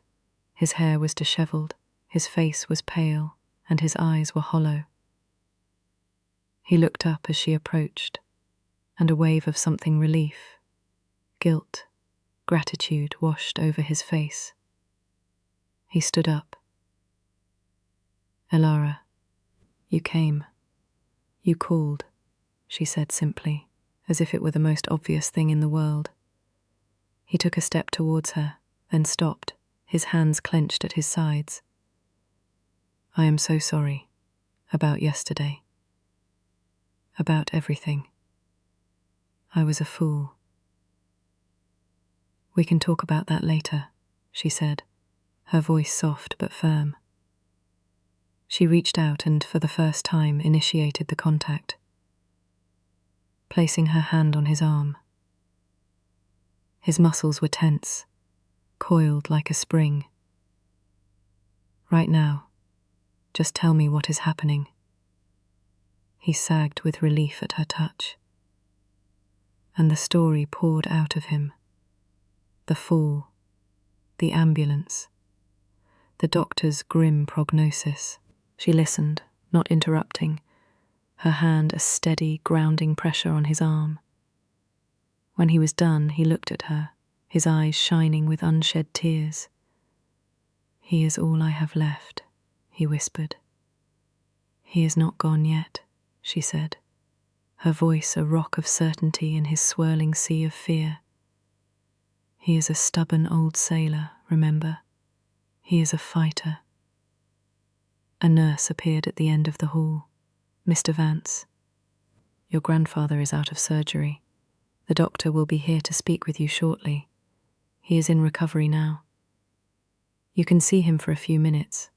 [SPEAKER 1] His hair was disheveled, his face was pale, and his eyes were hollow. He looked up as she approached, and a wave of something relief, guilt, gratitude washed over his face. He stood up. "Elara, you came. You called," she said simply, as if it were the most obvious thing in the world. He took a step towards her, then stopped, his hands clenched at his sides. "I am so sorry. About yesterday. About everything. I was a fool." "We can talk about that later," she said, her voice soft but firm. She reached out and, for the first time, initiated the contact, placing her hand on his arm. His muscles were tense, coiled like a spring. "Right now, just tell me what is happening." He sagged with relief at her touch, and the story poured out of him. The fall, the ambulance, the doctor's grim prognosis. She listened, not interrupting, her hand a steady, grounding pressure on his arm. When he was done, he looked at her, his eyes shining with unshed tears. "He is all I have left," he whispered. "He is not gone yet," she said, her voice a rock of certainty in his swirling sea of fear. "He is a stubborn old sailor, remember? He is a fighter." A nurse appeared at the end of the hall. "Mr. Vance, your grandfather is out of surgery. The doctor will be here to speak with you shortly. He is in recovery now. You can see him for a few minutes,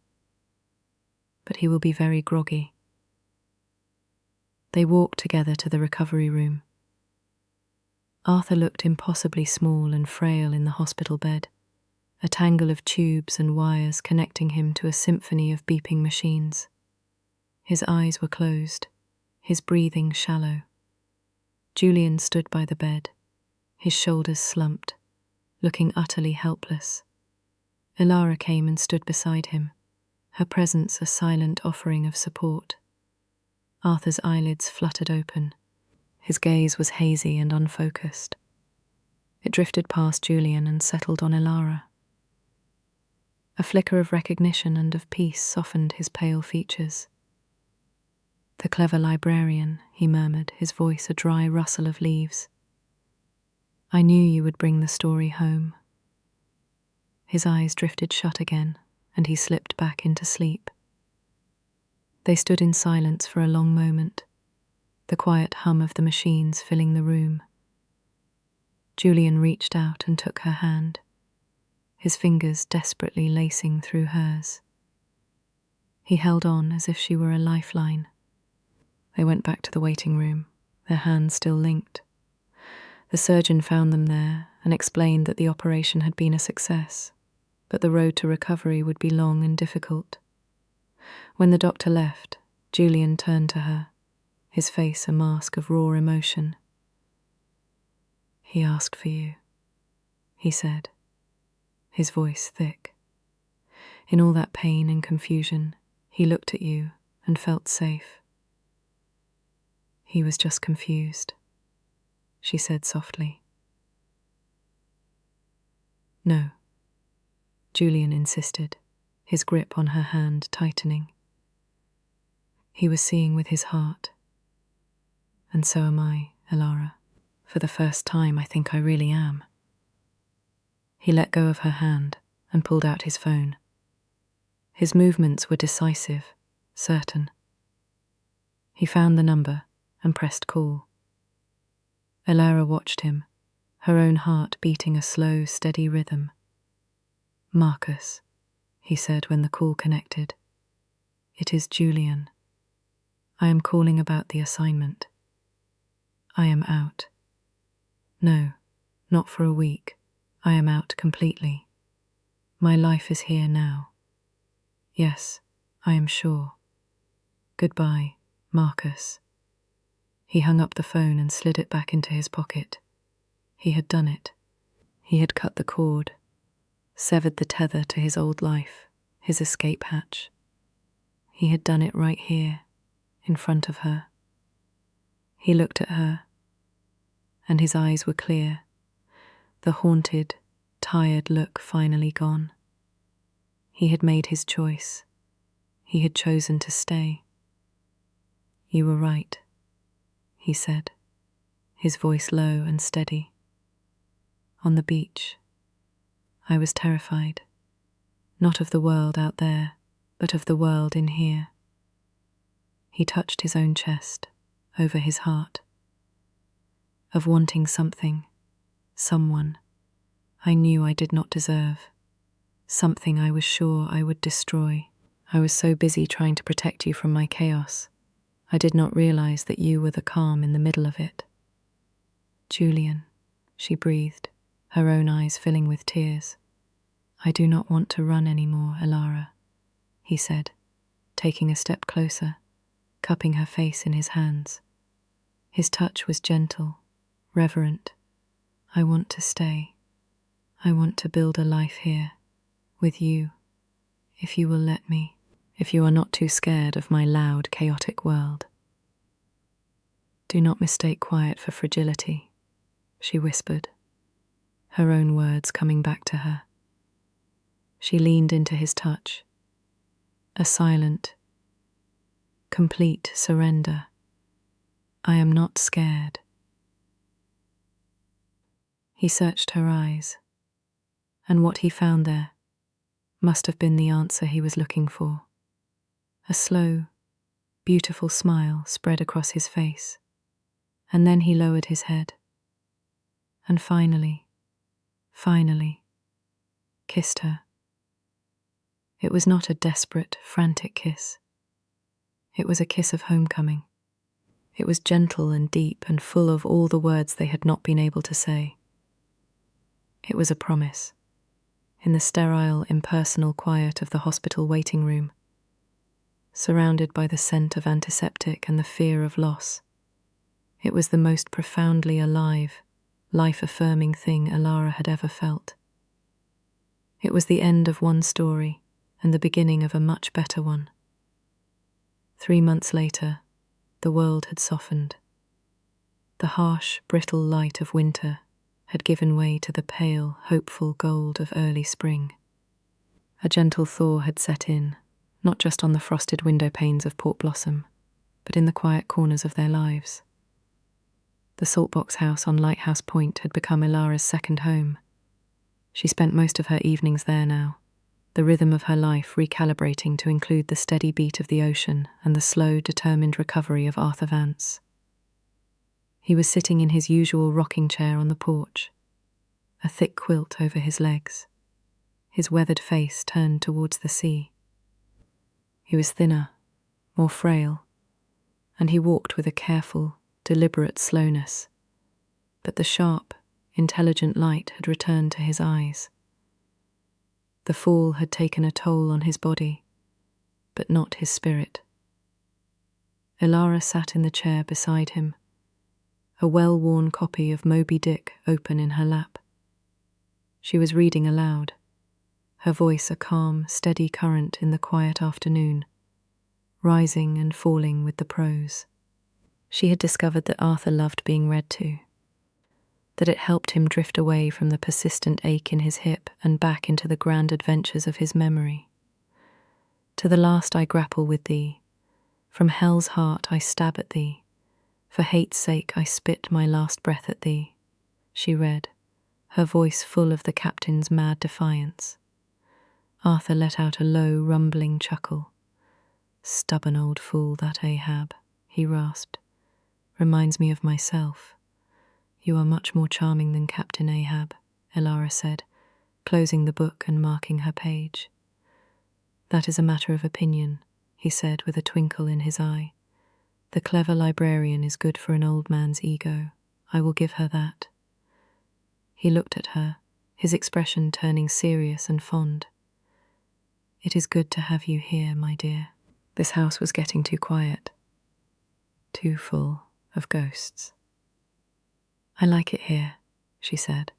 [SPEAKER 1] but he will be very groggy." They walked together to the recovery room. Arthur looked impossibly small and frail in the hospital bed, a tangle of tubes and wires connecting him to a symphony of beeping machines. His eyes were closed, his breathing shallow. Julian stood by the bed, his shoulders slumped, looking utterly helpless. Elara came and stood beside him, her presence a silent offering of support. Arthur's eyelids fluttered open. His gaze was hazy and unfocused. It drifted past Julian and settled on Elara. A flicker of recognition and of peace softened his pale features. "The clever librarian," he murmured, his voice a dry rustle of leaves. "I knew you would bring the story home." His eyes drifted shut again, and he slipped back into sleep. They stood in silence for a long moment, the quiet hum of the machines filling the room. Julian reached out and took her hand, his fingers desperately lacing through hers. He held on as if she were a lifeline. They went back to the waiting room, their hands still linked. The surgeon found them there and explained that the operation had been a success, but the road to recovery would be long and difficult. When the doctor left, Julian turned to her, his face a mask of raw emotion. "He asked for you," he said, his voice thick. "In all that pain and confusion, he looked at you and felt safe." "He was just confused," she said softly. "No, Julian insisted, his grip on her hand tightening. He was seeing with his heart. And so am I, Elara. For the first time, I think I really am. He let go of her hand and pulled out his phone. His movements were decisive, certain. He found the number and pressed call. Elara watched him, her own heart beating a slow, steady rhythm. "Marcus," he said when the call connected. "It is Julian. I am calling about the assignment. I am out. No, not for a week. I am out completely. My life is here now. Yes, I am sure. Goodbye, Marcus." He hung up the phone and slid it back into his pocket. He had done it. He had cut the cord, severed the tether to his old life, his escape hatch. He had done it right here, in front of her. He looked at her, and his eyes were clear, the haunted, tired look finally gone. He had made his choice. He had chosen to stay. "You were right," he said, his voice low and steady. "On the beach, I was terrified, not of the world out there, but of the world in here." He touched his own chest, over his heart. "Of wanting something, someone, I knew I did not deserve, something I was sure I would destroy. I was so busy trying to protect you from my chaos, I did not realize that you were the calm in the middle of it." "Julian," she breathed, her own eyes filling with tears. "I do not want to run anymore, Elara," he said, taking a step closer, cupping her face in his hands. His touch was gentle, reverent. "I want to stay. I want to build a life here, with you, if you will let me, if you are not too scared of my loud, chaotic world." "Do not mistake quiet for fragility," she whispered, her own words coming back to her. She leaned into his touch, a silent, complete surrender. "I am not scared." He searched her eyes, and what he found there must have been the answer he was looking for. A slow, beautiful smile spread across his face, and then he lowered his head, and finally, kissed her. It was not a desperate, frantic kiss. It was a kiss of homecoming. It was gentle and deep and full of all the words they had not been able to say. It was a promise. In the sterile, impersonal quiet of the hospital waiting room, surrounded by the scent of antiseptic and the fear of loss, it was the most profoundly alive, life-affirming thing Elara had ever felt. It was the end of one story and the beginning of a much better one. 3 months later, the world had softened. The harsh, brittle light of winter had given way to the pale, hopeful gold of early spring. A gentle thaw had set in, not just on the frosted window panes of Port Blossom, but in the quiet corners of their lives. The Saltbox house on Lighthouse Point had become Elara's second home. She spent most of her evenings there now, the rhythm of her life recalibrating to include the steady beat of the ocean and the slow, determined recovery of Arthur Vance. He was sitting in his usual rocking chair on the porch, a thick quilt over his legs, his weathered face turned towards the sea. He was thinner, more frail, and he walked with a careful, deliberate slowness, but the sharp, intelligent light had returned to his eyes. The fall had taken a toll on his body, but not his spirit. Elara sat in the chair beside him, a well-worn copy of Moby-Dick open in her lap. She was reading aloud, her voice a calm, steady current in the quiet afternoon, rising and falling with the prose. She had discovered that Arthur loved being read to. that it helped him drift away from the persistent ache in his hip and back into the grand adventures of his memory. To the last I grapple with thee, from hell's heart I stab at thee, for hate's sake I spit my last breath at thee, she read, her voice full of the captain's mad defiance. Arthur let out a low, rumbling chuckle. Stubborn old fool, that Ahab, he rasped. Reminds me of myself. You are much more charming than Captain Ahab, Elara said, closing the book and marking her page. That is a matter of opinion, he said with a twinkle in his eye. The clever librarian is good for an old man's ego. I will give her that. He looked at her, his expression turning serious and fond. It is good to have you here, my dear. This house was getting too quiet, too full of ghosts. I like it here, she said.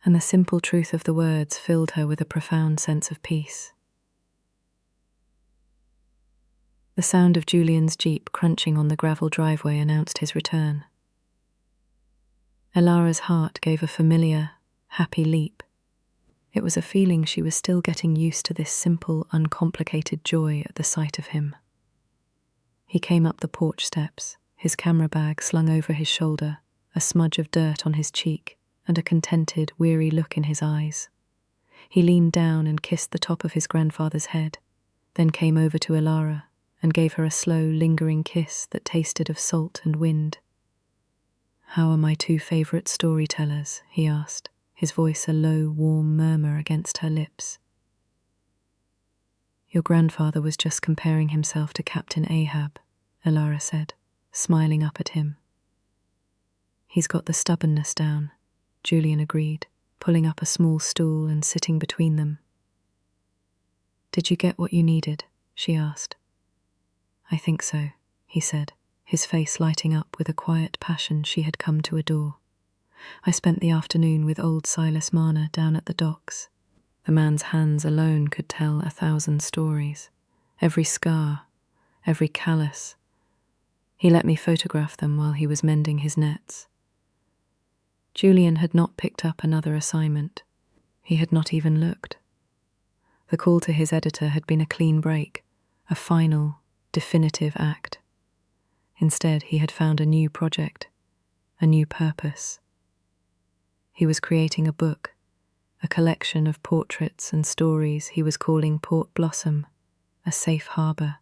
[SPEAKER 1] And the simple truth of the words filled her with a profound sense of peace. The sound of Julian's jeep crunching on the gravel driveway announced his return. Elara's heart gave a familiar, happy leap. It was a feeling she was still getting used to this simple, uncomplicated joy at the sight of him. He came up the porch steps, his camera bag slung over his shoulder, a smudge of dirt on his cheek, and a contented, weary look in his eyes. He leaned down and kissed the top of his grandfather's head, then came over to Elara and gave her a slow, lingering kiss that tasted of salt and wind. "How are my two favourite storytellers?" he asked, his voice a low, warm murmur against her lips. "Your grandfather was just comparing himself to Captain Ahab," Elara said, smiling up at him. "He's got the stubbornness down," Julian agreed, pulling up a small stool and sitting between them. "Did you get what you needed?" she asked. "I think so," he said, his face lighting up with a quiet passion she had come to adore. "I spent the afternoon with old Silas Marner down at the docks." The man's hands alone could tell 1,000 stories, every scar, every callus. He let me photograph them while he was mending his nets. Julian had not picked up another assignment. He had not even looked. The call to his editor had been a clean break, a final, definitive act. Instead, he had found a new project, a new purpose. He was creating a book, a collection of portraits and stories he was calling Port Blossom, a safe harbour.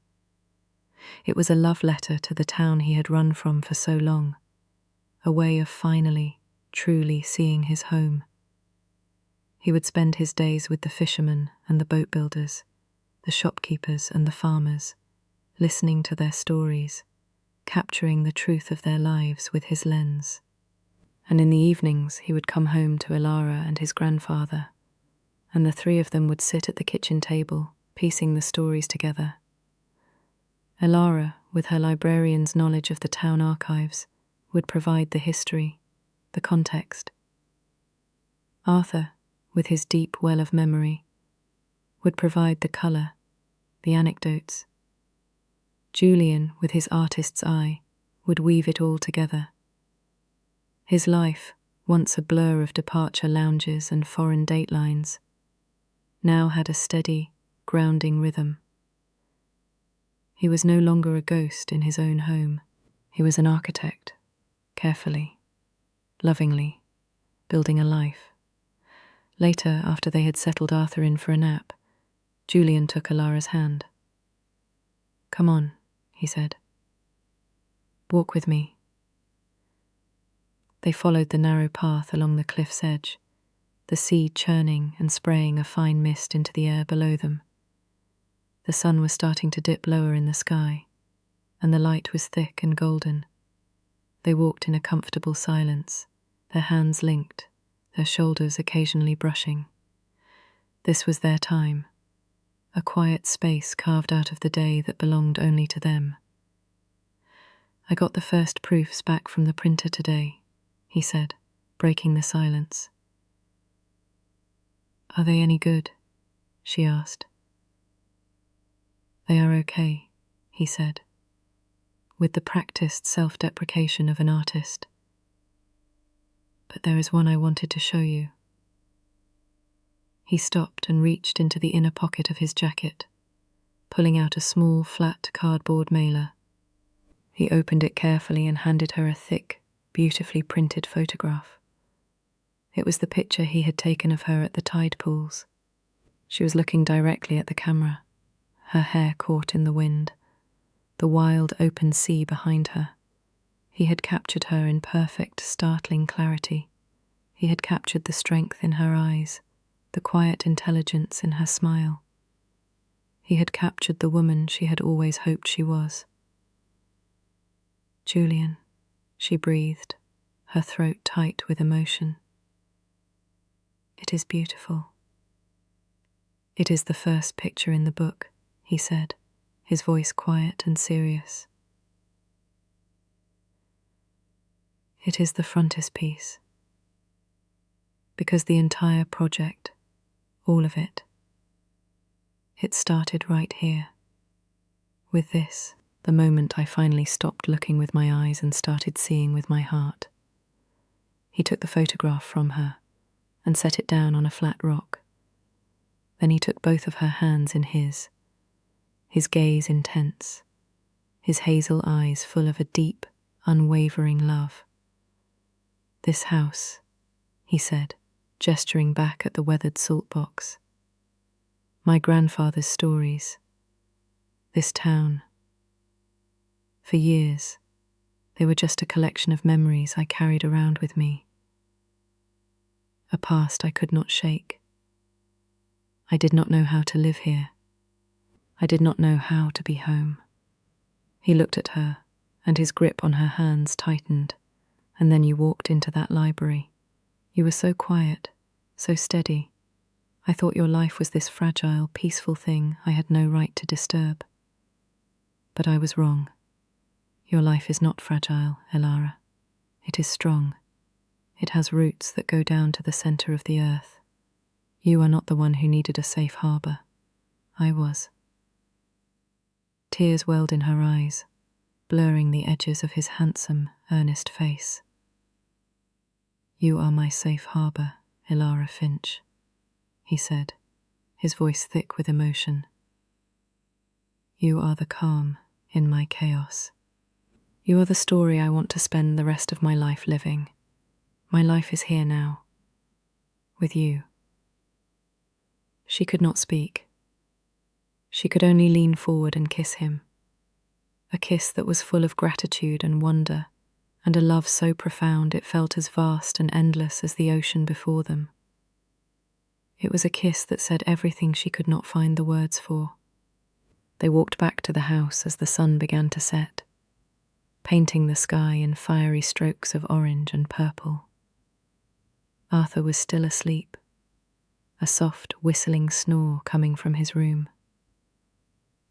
[SPEAKER 1] It was a love letter to the town he had run from for so long, a way of finally, truly seeing his home. He would spend his days with the fishermen and the boat builders, the shopkeepers and the farmers, listening to their stories, capturing the truth of their lives with his lens. And in the evenings he would come home to Elara and his grandfather, and the three of them would sit at the kitchen table, piecing the stories together. Elara, with her librarian's knowledge of the town archives, would provide the history, the context. Arthur, with his deep well of memory, would provide the colour, the anecdotes. Julian, with his artist's eye, would weave it all together. His life, once a blur of departure lounges and foreign datelines, now had a steady, grounding rhythm. He was no longer a ghost in his own home. He was an architect, carefully, lovingly, building a life. Later, after they had settled Arthur in for a nap, Julian took Elara's hand. "Come on," he said. "Walk with me." They followed the narrow path along the cliff's edge, the sea churning and spraying a fine mist into the air below them. The sun was starting to dip lower in the sky, and the light was thick and golden. They walked in a comfortable silence, their hands linked, their shoulders occasionally brushing. This was their time, a quiet space carved out of the day that belonged only to them. "I got the first proofs back from the printer today," he said, breaking the silence. "Are they any good?" she asked. "They are okay," he said. with the practiced self-deprecation of an artist. "But there is one I wanted to show you." He stopped and reached into the inner pocket of his jacket, pulling out a small, flat cardboard mailer. He opened it carefully and handed her a thick, beautifully printed photograph. It was the picture he had taken of her at the tide pools. She was looking directly at the camera, her hair caught in the wind, the wild open sea behind her. He had captured her in perfect, startling clarity. He had captured the strength in her eyes, the quiet intelligence in her smile. He had captured the woman she had always hoped she was. "Julian," she breathed, her throat tight with emotion. "It is beautiful." "It is the first picture in the book," he said, his voice quiet and serious. "It is the frontispiece. Because the entire project, all of it, it started right here, with this, the moment I finally stopped looking with my eyes and started seeing with my heart." He took the photograph from her and set it down on a flat rock. Then he took both of her hands in his gaze intense, his hazel eyes full of a deep, unwavering love. "This house," he said, gesturing back at the weathered salt box. "My grandfather's stories. This town. For years, they were just a collection of memories I carried around with me. A past I could not shake. I did not know how to live here. I did not know how to be home." He looked at her, and his grip on her hands tightened. "And then you walked into that library. You were so quiet, so steady. I thought your life was this fragile, peaceful thing I had no right to disturb. But I was wrong. Your life is not fragile, Elara. It is strong. It has roots that go down to the center of the earth. You are not the one who needed a safe harbor. I was." Tears welled in her eyes, blurring the edges of his handsome, earnest face. "You are my safe harbor, Elara Finch," he said, his voice thick with emotion. "You are the calm in my chaos. You are the story I want to spend the rest of my life living. My life is here now, with you." She could not speak. She could only lean forward and kiss him, a kiss that was full of gratitude and wonder, and a love so profound it felt as vast and endless as the ocean before them. It was a kiss that said everything she could not find the words for. They walked back to the house as the sun began to set, painting the sky in fiery strokes of orange and purple. Arthur was still asleep, a soft, whistling snore coming from his room.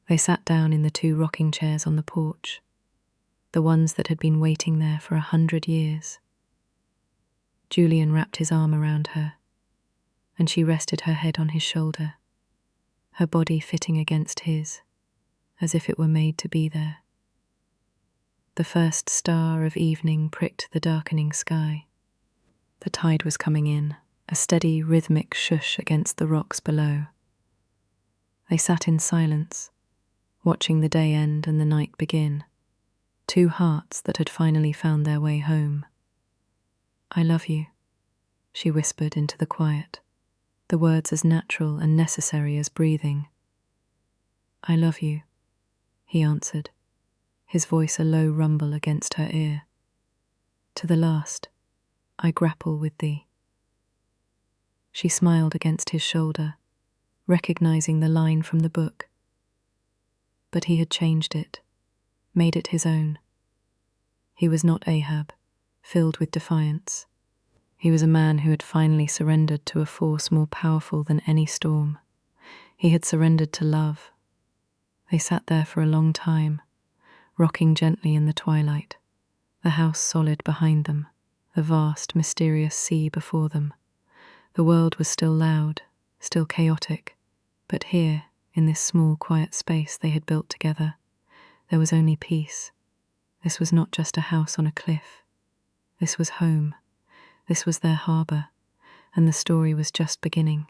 [SPEAKER 1] They sat down in the 2 rocking chairs on the porch, the ones that had been waiting there for 100 years. Julian wrapped his arm around her, and she rested her head on his shoulder, her body fitting against his, as if it were made to be there. The first star of evening pricked the darkening sky. The tide was coming in, a steady, rhythmic shush against the rocks below. They sat in silence, watching the day end and the night begin, 2 hearts that had finally found their way home. "I love you," she whispered into the quiet, the words as natural and necessary as breathing. "I love you," he answered, his voice a low rumble against her ear. "To the last, I grapple with thee." She smiled against his shoulder, recognizing the line from the book. But he had changed it, made it his own. He was not Ahab, filled with defiance. He was a man who had finally surrendered to a force more powerful than any storm. He had surrendered to love. They sat there for a long time, rocking gently in the twilight, the house solid behind them, the vast, mysterious sea before them. The world was still loud, still chaotic, but here, in this small, quiet space they had built together, there was only peace, This was not just a house on a cliff. This was home. This was their harbour, and the story was just beginning.